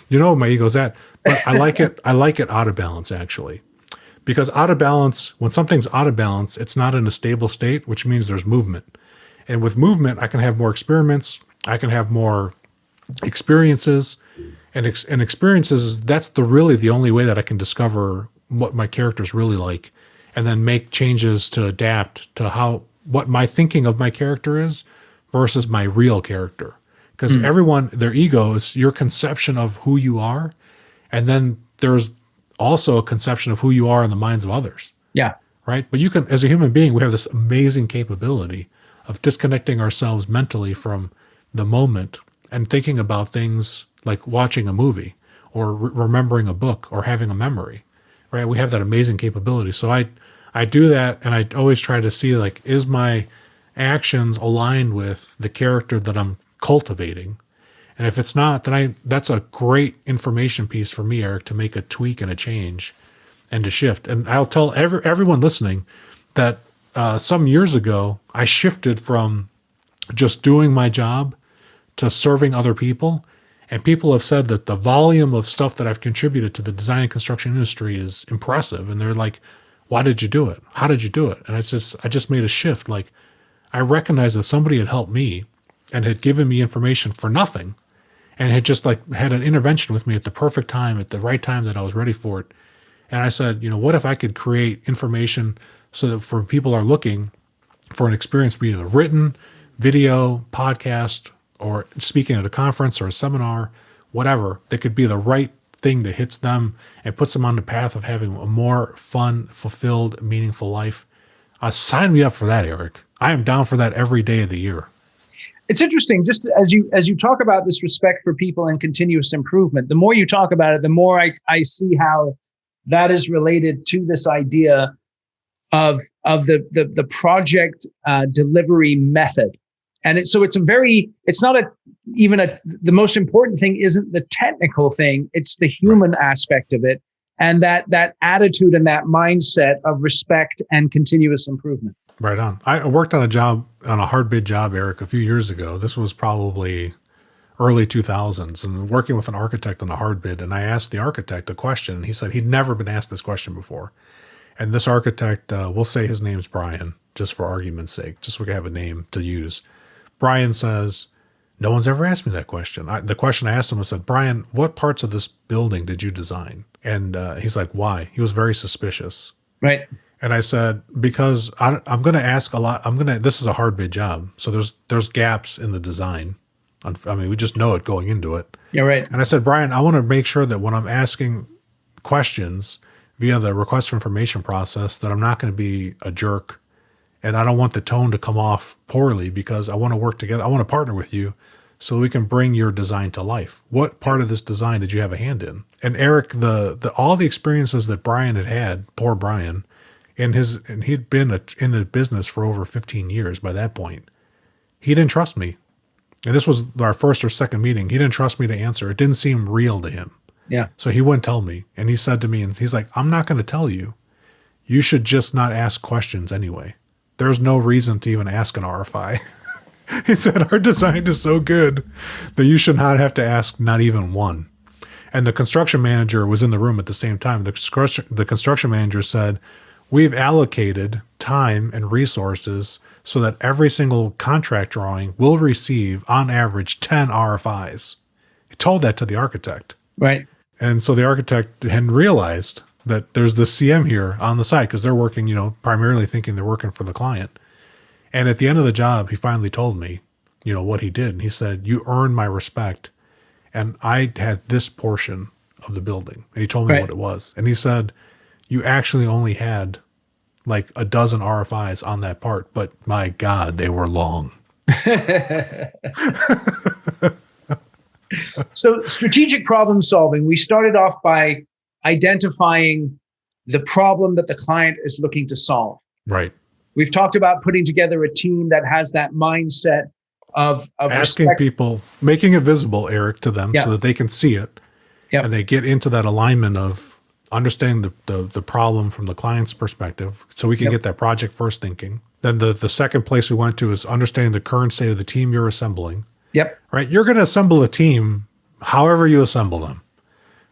you know where my ego's at, but I like it. I like it out of balance, actually. Because out of balance, when something's out of balance, it's not in a stable state, which means there's movement. And with movement, I can have more experiments. I can have more experiences. And experiences, that's really the only way that I can discover what my character's really like and then make changes to adapt to what my thinking of my character is versus my real character. Because everyone, their ego is your conception of who you are. And then there's also a conception of who you are in the minds of others. Yeah. Right. But you can, as a human being, we have this amazing capability of disconnecting ourselves mentally from the moment and thinking about things like watching a movie or remembering a book or having a memory. Right. We have that amazing capability. So I do that. And I always try to see, like, is my actions aligned with the character that I'm cultivating? And if it's not, then that's a great information piece for me, Eric, to make a tweak and a change and to shift. And I'll tell everyone listening that some years ago, I shifted from just doing my job to serving other people. And people have said that the volume of stuff that I've contributed to the design and construction industry is impressive. And they're like, why did you do it? How did you do it? And I just made a shift. Like, I recognized that somebody had helped me and had given me information for nothing. And had just had an intervention with me at the perfect time, at the right time that I was ready for it. And I said, what if I could create information so that for people are looking for an experience, be it written, video, podcast, or speaking at a conference or a seminar, whatever, that could be the right thing that hits them and puts them on the path of having a more fun, fulfilled, meaningful life. Sign me up for that, Eric. I am down for that every day of the year. It's interesting, just as you talk about this respect for people and continuous improvement, the more you talk about it, the more I see how that is related to this idea of the project delivery method. And the most important thing isn't the technical thing, it's the human aspect of it. And that attitude and that mindset of respect and continuous improvement. Right on. I worked on a hard bid job, Eric, a few years ago. This was probably early 2000s, and working with an architect on a hard bid. And I asked the architect a question, and he said he'd never been asked this question before. And this architect, we'll say his name's Brian, just for argument's sake, just so we can have a name to use. Brian says, no one's ever asked me that question. The question I asked him, I said, Brian, what parts of this building did you design? And he's like, why? He was very suspicious. Right. And I said, because I'm going to ask a lot. This is a hard bid job. So there's gaps in the design. I mean, we just know it going into it. Yeah, right. And I said, Brian, I want to make sure that when I'm asking questions via the request for information process, that I'm not going to be a jerk. And I don't want the tone to come off poorly, because I want to work together. I want to partner with you so we can bring your design to life. What part of this design did you have a hand in? And Eric, all the experiences that Brian had, poor Brian, and he'd been in the business for over 15 years by that point. He didn't trust me. And this was our first or second meeting. He didn't trust me to answer. It didn't seem real to him. Yeah. So he wouldn't tell me. And he said to me, and he's like, I'm not going to tell you. You should just not ask questions anyway. There's no reason to even ask an RFI. He said, our design is so good that you should not have to ask not even one. And the construction manager was in the room at the same time. The construction manager said, we've allocated time and resources so that every single contract drawing will receive, on average, 10 RFIs. He told that to the architect. Right. And so the architect hadn't realized that there's the CM here on the side because they're working, primarily thinking they're working for the client. And at the end of the job, he finally told me, what he did. And he said, you earned my respect. And I had this portion of the building. And he told me what it was. And he said, you actually only had like a dozen RFIs on that part, but my God, they were long. So strategic problem solving, we started off by identifying the problem that the client is looking to solve. Right. We've talked about putting together a team that has that mindset of asking respect. People, making it visible, Eric, to them so that they can see it. And they get into that alignment of understanding the problem from the client's perspective so we can get that project first thinking. Then the second place we went to is understanding the current state of the team you're assembling. Right. You're going to assemble a team however you assemble them.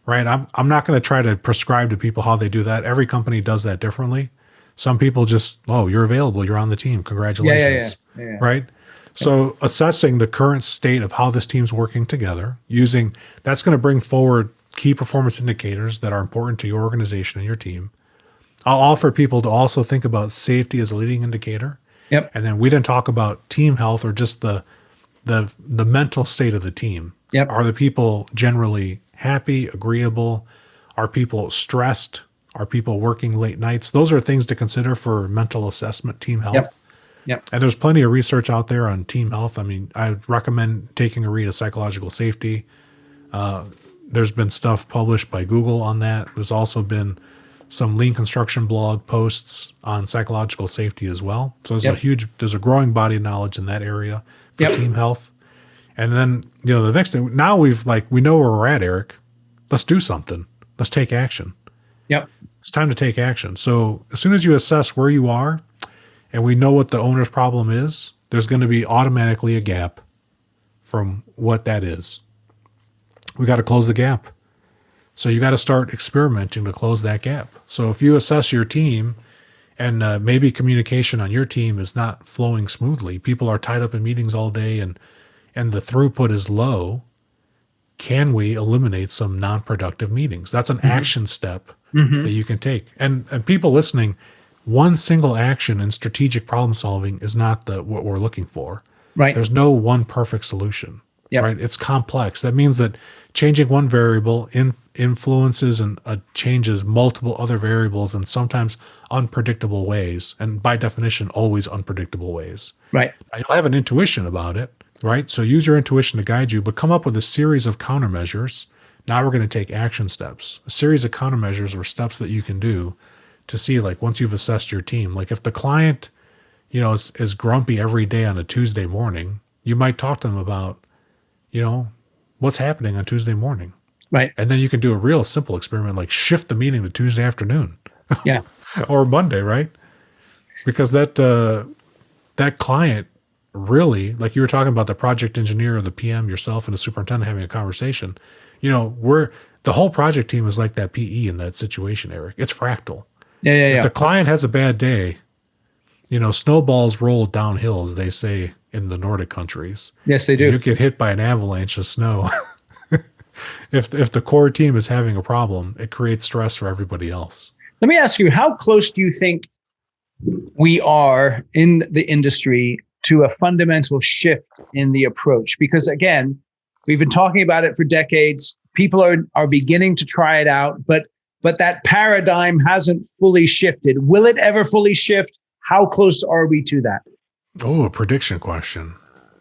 Right. I'm not going to try to prescribe to people how they do that. Every company does that differently. Some people just, you're available. You're on the team. Congratulations. Yeah. Right. So assessing the current state of how this team's working together, that's going to bring forward key performance indicators that are important to your organization and your team. I'll offer people to also think about safety as a leading indicator. And then we didn't talk about team health or just the mental state of the team. Are the people generally happy, agreeable? Are people stressed? Are people working late nights? Those are things to consider for mental assessment, team health. And there's plenty of research out there on team health. I mean, I would recommend taking a read of Psychological Safety. There's been stuff published by Google on that. There's also been some lean construction blog posts on psychological safety as well. So there's a growing body of knowledge in that area for team health. And then, the next thing, now we know where we're at, Eric. Let's do something. Let's take action. It's time to take action. So as soon as you assess where you are, and we know what the owner's problem is, there's going to be automatically a gap from what that is. We got to close the gap. So you got to start experimenting to close that gap. So if you assess your team and maybe communication on your team is not flowing smoothly, people are tied up in meetings all day and the throughput is low, can we eliminate some non-productive meetings? That's an action step that you can take. And people listening, one single action in strategic problem solving is not what we're looking for. Right. There's no one perfect solution. Right. It's complex. That means that changing one variable influences and changes multiple other variables in sometimes unpredictable ways. And by definition, always unpredictable ways. Right. You'll have an intuition about it. Right. So use your intuition to guide you, but come up with a series of countermeasures. Now we're going to take action steps, a series of countermeasures or steps that you can do to see, once you've assessed your team, if the client, is grumpy every day on a Tuesday morning, you might talk to them about, what's happening on Tuesday morning. Right. And then you can do a real simple experiment, like shift the meeting to Tuesday afternoon. Or Monday, right? Because that client really, like you were talking about the project engineer or the PM, yourself and the superintendent having a conversation, the whole project team is like that PE in that situation, Eric. It's fractal. If the client has a bad day, snowballs roll downhill, as they say in the Nordic countries. Yes, they do. You get hit by an avalanche of snow. If the core team is having a problem, it creates stress for everybody else. Let me ask you, how close do you think we are in the industry to a fundamental shift in the approach? Because again, we've been talking about it for decades. People are beginning to try it out, but that paradigm hasn't fully shifted. Will it ever fully shift? How close are we to that? Oh, a prediction question.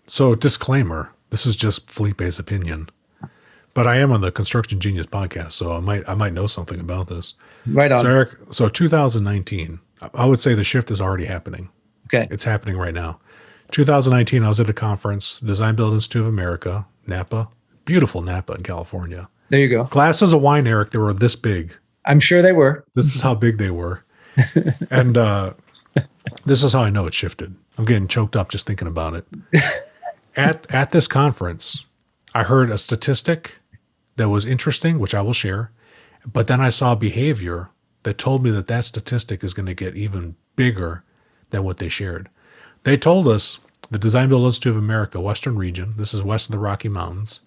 So disclaimer, this is just Felipe's opinion, but I am on the Construction Genius podcast, so I might know something about this. Right on. So Eric, 2019, I would say the shift is already happening. Okay. It's happening right now. 2019, I was at a conference, Design Build Institute of America, Napa, beautiful Napa in California. There you go. Glasses of wine, Eric, they were this big. I'm sure they were. This is how big they were. And this is how I know it shifted. I'm getting choked up just thinking about it. At this conference, I heard a statistic that was interesting, which I will share. But then I saw behavior that told me that that statistic is going to get even bigger than what they shared. They told us the Design Build Institute of America, Western region, this is west of the Rocky Mountains,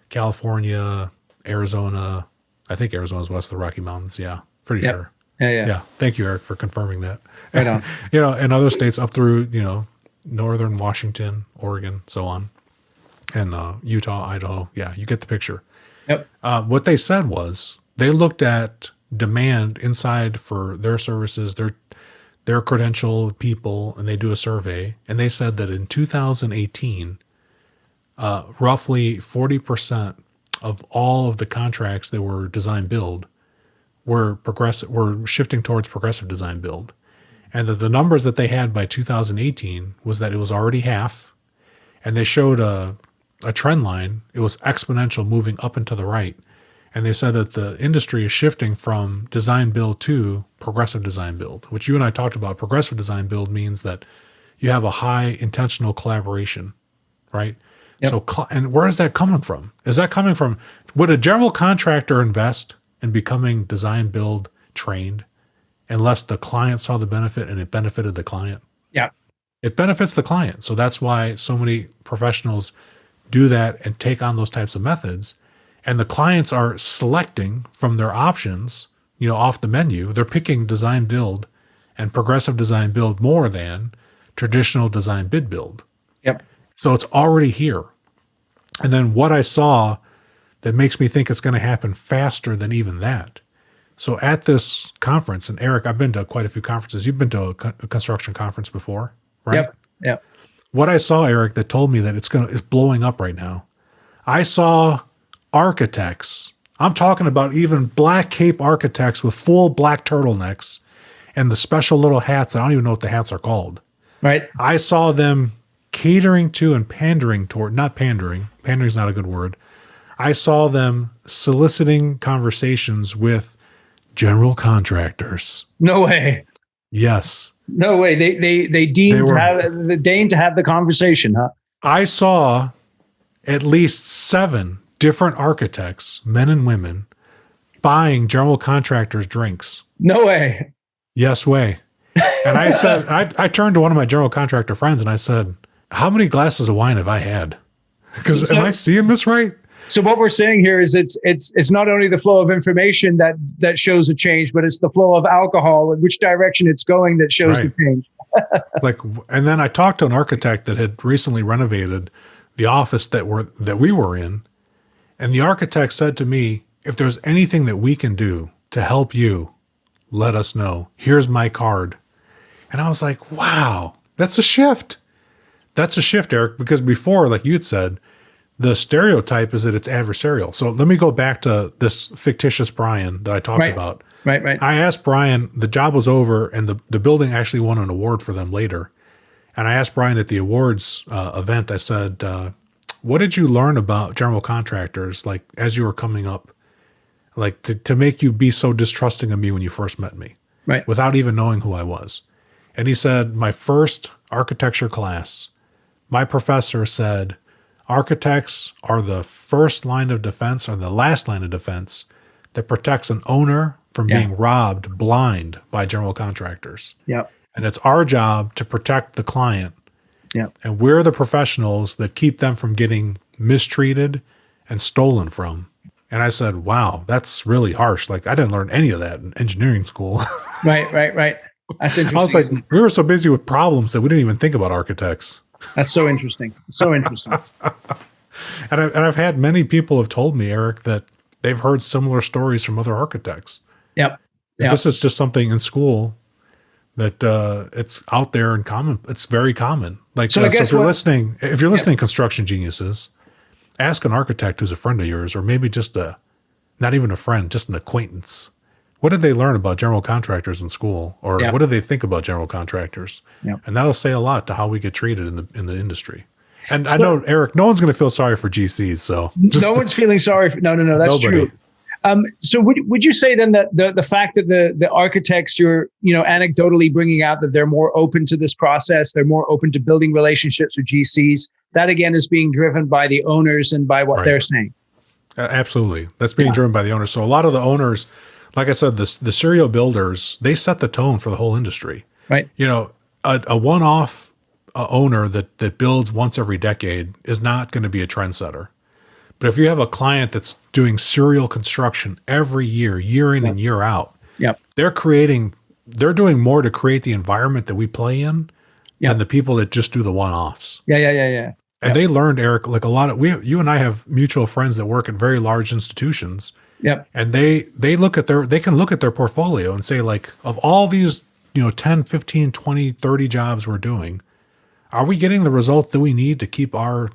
California, Arizona. I think Arizona is west of the Rocky Mountains. Yeah, pretty sure. Yeah. Thank you, Eric, for confirming that. Right on. And other states up through, northern Washington, Oregon, so on, and Utah, Idaho. Yeah, you get the picture. Yep. What they said was they looked at demand inside for their services, their credentialed people, and they do a survey, and they said that in 2018, roughly 40% of all of the contracts that were design build were shifting towards progressive design build. And that the numbers that they had by 2018 was that it was already half, and they showed a trend line. It was exponential moving up and to the right. And they said that the industry is shifting from design build to progressive design build, which you and I talked about. Progressive design build means that you have a high intentional collaboration, right? Yep. So, and where is that coming from? Is that coming from, would a general contractor invest in becoming design build trained unless the client saw the benefit and it benefited the client? Yeah. It benefits the client. So that's why so many professionals do that and take on those types of methods. And the clients are selecting from their options, off the menu. They're picking design build and progressive design build more than traditional design bid build. Yep. So it's already here. And then what I saw that makes me think it's going to happen faster than even that. So at this conference, and Eric, I've been to quite a few conferences. You've been to a construction conference before, right? Yep. What I saw, Eric, that told me that it's blowing up right now. I saw architects. I'm talking about even black cape architects with full black turtlenecks and the special little hats. I don't even know what the hats are called. Right. I saw them catering to and pandering toward, not pandering. Pandering is not a good word. I saw them soliciting conversations with general contractors. No way. Yes. No way. They deigned to have the conversation, huh? I saw at least 7 different architects, men and women, buying general contractors drinks. No way. Yes way. And I said, I turned to one of my general contractor friends and I said, how many glasses of wine have I had? Because am I seeing this right? So what we're saying here is it's not only the flow of information that shows a change, but it's the flow of alcohol and which direction it's going that shows the change. And then I talked to an architect that had recently renovated the office that we were in. And the architect said to me, if there's anything that we can do to help you, let us know. Here's my card. And I was like, wow, that's a shift. That's a shift, Eric, because before, like you'd said, the stereotype is that it's adversarial. So let me go back to this fictitious Brian that I talked about. Right. I asked Brian, the job was over and the building actually won an award for them later. And I asked Brian at the awards event, I said, what did you learn about general contractors, like as you were coming up, like to make you be so distrusting of me when you first met me, right, without even knowing who I was? And he said, my first architecture class, my professor said, architects are the first line of defense or the last line of defense that protects an owner from being robbed blind by general contractors. Yep. And it's our job to protect the client. Yep. And we're the professionals that keep them from getting mistreated and stolen from. And I said, wow, that's really harsh. Like I didn't learn any of that in engineering school. Right. That's interesting. I was like, we were so busy with problems that we didn't even think about architects. That's so interesting. And I've had many people have told me, Eric, that they've heard similar stories from other architects. Yep. This is just something in school that it's out there and common. It's very common. Like, so if you're listening, construction geniuses, ask an architect who's a friend of yours, or maybe just not even a friend, just an acquaintance. What did they learn about general contractors in school? Or what do they think about general contractors? Yep. And that'll say a lot to how we get treated in the industry. And I know, Eric, no one's going to feel sorry for GCs. So no one's feeling sorry. No, that's true. So would you say then that the fact that the architects you're, anecdotally bringing out that they're more open to this process, they're more open to building relationships with GCs, that again is being driven by the owners and by what they're saying? Absolutely. That's being driven by the owners. So a lot of the owners, like I said, the serial builders, they set the tone for the whole industry. Right. You know, a one-off owner that builds once every decade is not going to be a trendsetter. But if you have a client that's doing serial construction every year, year in and year out, Yep. they're doing more to create the environment that we play in than the people that just do the one-offs. Yeah. And they learned, Eric, like a lot of you and I have mutual friends that work at very large institutions. Yep. And they can look at their portfolio and say, like, of all these, 10, 15, 20, 30 jobs we're doing, are we getting the result that we need to keep our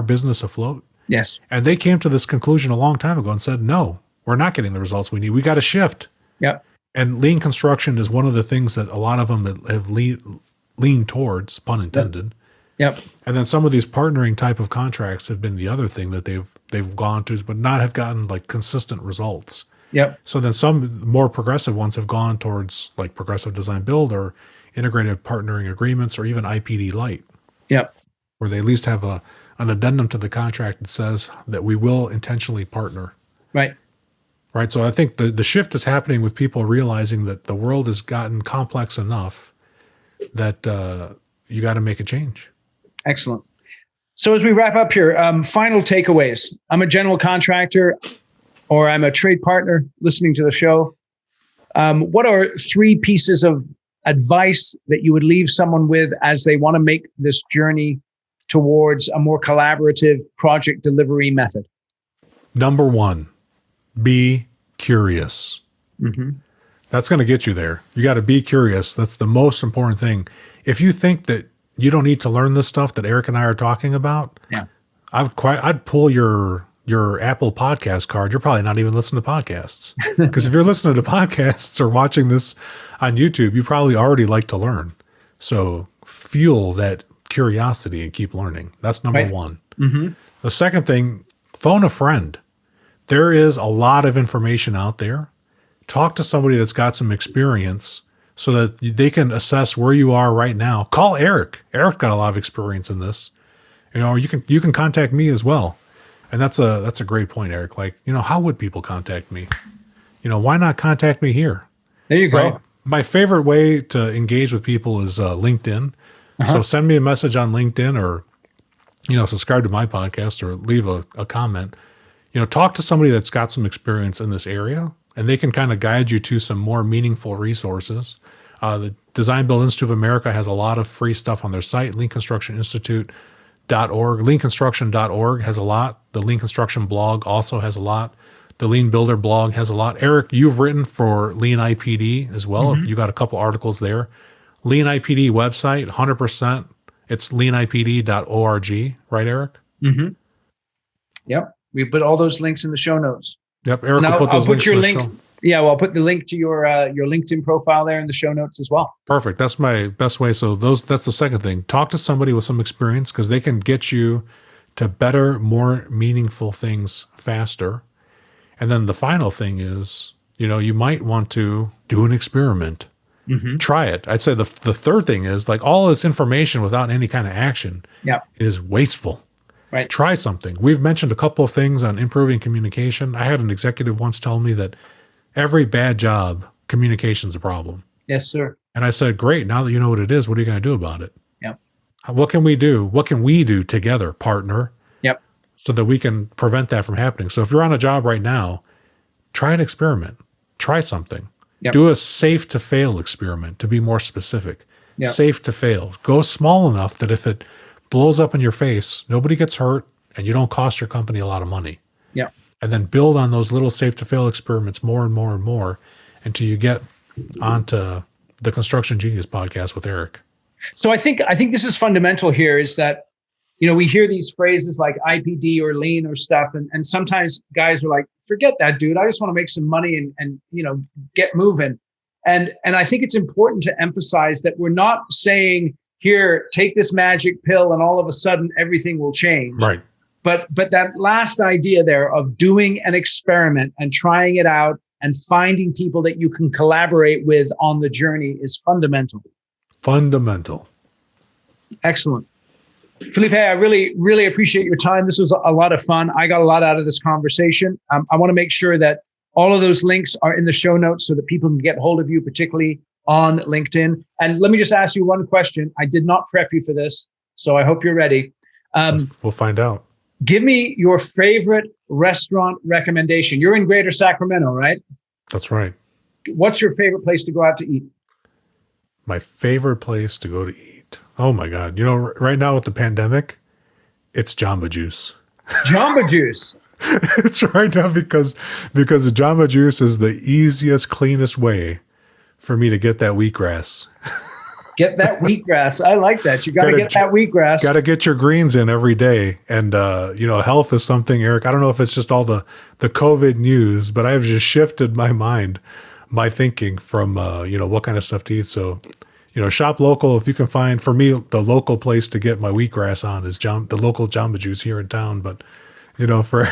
business afloat? Yes. And they came to this conclusion a long time ago and said, no, we're not getting the results we need. We got to shift. Yep. And lean construction is one of the things that a lot of them have leaned towards, pun intended. Yep. And then some of these partnering type of contracts have been the other thing that they've gone to, but not have gotten like consistent results. Yep. So then some more progressive ones have gone towards like progressive design build or integrated partnering agreements or even IPD light. Yep. Where they at least have an addendum to the contract that says that we will intentionally partner. Right. Right. So I think the shift is happening with people realizing that the world has gotten complex enough that you got to make a change. Excellent. So as we wrap up here, final takeaways. I'm a general contractor or I'm a trade partner listening to the show. What are 3 pieces of advice that you would leave someone with as they want to make this journey towards a more collaborative project delivery method? Number 1, be curious. Mm-hmm. That's going to get you there. You got to be curious. That's the most important thing. If you think that you don't need to learn this stuff that Eric and I are talking about, I'd pull your Apple podcast card. You're probably not even listening to podcasts. Because if you're listening to podcasts or watching this on YouTube, you probably already like to learn. So fuel that curiosity and keep learning. That's number 1. Mm-hmm. The second thing, phone a friend. There is a lot of information out there. Talk to somebody that's got some experience so that they can assess where you are right now. Call Eric. Eric got a lot of experience in this. You can contact me as well. And that's a great point, Eric. Like, how would people contact me? Why not contact me here? There you go. Right? My favorite way to engage with people is LinkedIn. So send me a message on LinkedIn or, subscribe to my podcast or leave a comment. Talk to somebody that's got some experience in this area and they can kind of guide you to some more meaningful resources. The Design Build Institute of America has a lot of free stuff on their site, leanconstructioninstitute.org. Leanconstruction.org has a lot. The Lean Construction blog also has a lot. The Lean Builder blog has a lot. Eric, you've written for Lean IPD as well. If you got a couple articles there. Lean IPD website, 100%. It's leanipd.org, right, Eric? Mm-hmm. Yep. We put all those links in the show notes. Yep. Eric will put those links in the show. Yeah, well, I'll put the link to your LinkedIn profile there in the show notes as well. Perfect. That's my best way. So that's the second thing. Talk to somebody with some experience because they can get you to better, more meaningful things faster. And then the final thing is, you might want to do an experiment. Mm-hmm. Try it. I'd say the third thing is like all this information without any kind of action is wasteful. Right. Try something. We've mentioned a couple of things on improving communication. I had an executive once tell me that every bad job, communication's a problem. Yes, sir. And I said, great. Now that you know what it is, what are you going to do about it? Yep. What can we do? What can we do together, partner? Yep. So that we can prevent that from happening. So if you're on a job right now, try an experiment. Try something. Yep. Do a safe to fail experiment, to be more specific. Yep. Safe to fail. Go small enough that if it blows up in your face, nobody gets hurt and you don't cost your company a lot of money. Yeah. And then build on those little safe to fail experiments more and more and more until you get onto the Construction Genius podcast with Eric. So I think this is fundamental here is that, we hear these phrases like IPD or lean or stuff. And sometimes guys are like, forget that, dude. I just want to make some money and get moving. And I think it's important to emphasize that we're not saying, here, take this magic pill and all of a sudden everything will change. Right. But that last idea there of doing an experiment and trying it out and finding people that you can collaborate with on the journey is fundamental. Fundamental. Excellent. Felipe, I really, really appreciate your time. This was a lot of fun. I got a lot out of this conversation. I want to make sure that all of those links are in the show notes so that people can get hold of you, particularly on LinkedIn. And let me just ask you one question. I did not prep you for this, so I hope you're ready. We'll find out. Give me your favorite restaurant recommendation. You're in Greater Sacramento, right? That's right. What's your favorite place to go out to eat? My favorite place to go to eat. Oh my God. Right now with the pandemic, it's Jamba Juice. Jamba Juice. It's right now because the Jamba Juice is the easiest, cleanest way for me to get that wheatgrass. Get that wheatgrass. I like that. You got to get that wheatgrass. Got to get your greens in every day. And, health is something, Eric, I don't know if it's just all the COVID news, but I've just shifted my thinking from, what kind of stuff to eat. So, shop local. If you can find, for me, the local place to get my wheatgrass on is the local Jamba Juice here in town. But, for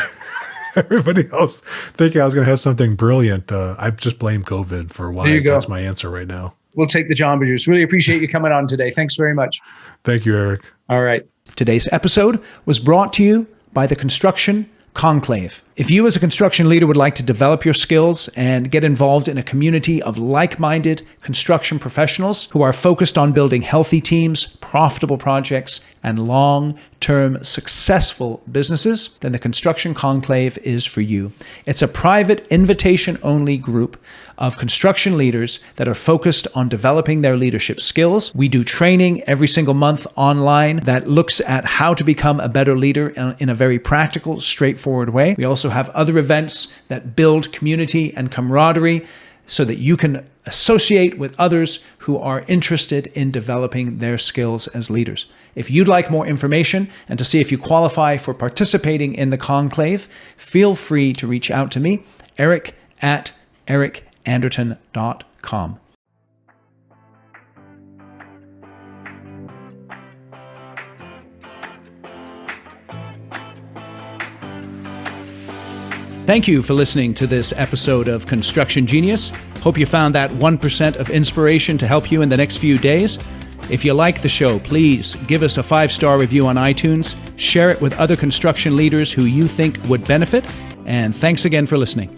everybody else thinking I was going to have something brilliant, I just blame COVID for why that's my answer right now. We'll take the Jamba Juice. Really appreciate you coming on today. Thanks very much. Thank you, Eric. All right. Today's episode was brought to you by the Construction Conclave. If you as a construction leader would like to develop your skills and get involved in a community of like-minded construction professionals who are focused on building healthy teams, profitable projects, and long-term successful businesses, then the Construction Conclave is for you. It's a private, invitation-only group of construction leaders that are focused on developing their leadership skills. We do training every single month online that looks at how to become a better leader in a very practical, straightforward way. We also have other events that build community and camaraderie so that you can associate with others who are interested in developing their skills as leaders. If you'd like more information and to see if you qualify for participating in the conclave, feel free to reach out to me, eric@ericanderton.com. Thank you for listening to this episode of Construction Genius. Hope you found that 1% of inspiration to help you in the next few days. If you like the show, please give us a 5-star review on iTunes, share it with other construction leaders who you think would benefit, and thanks again for listening.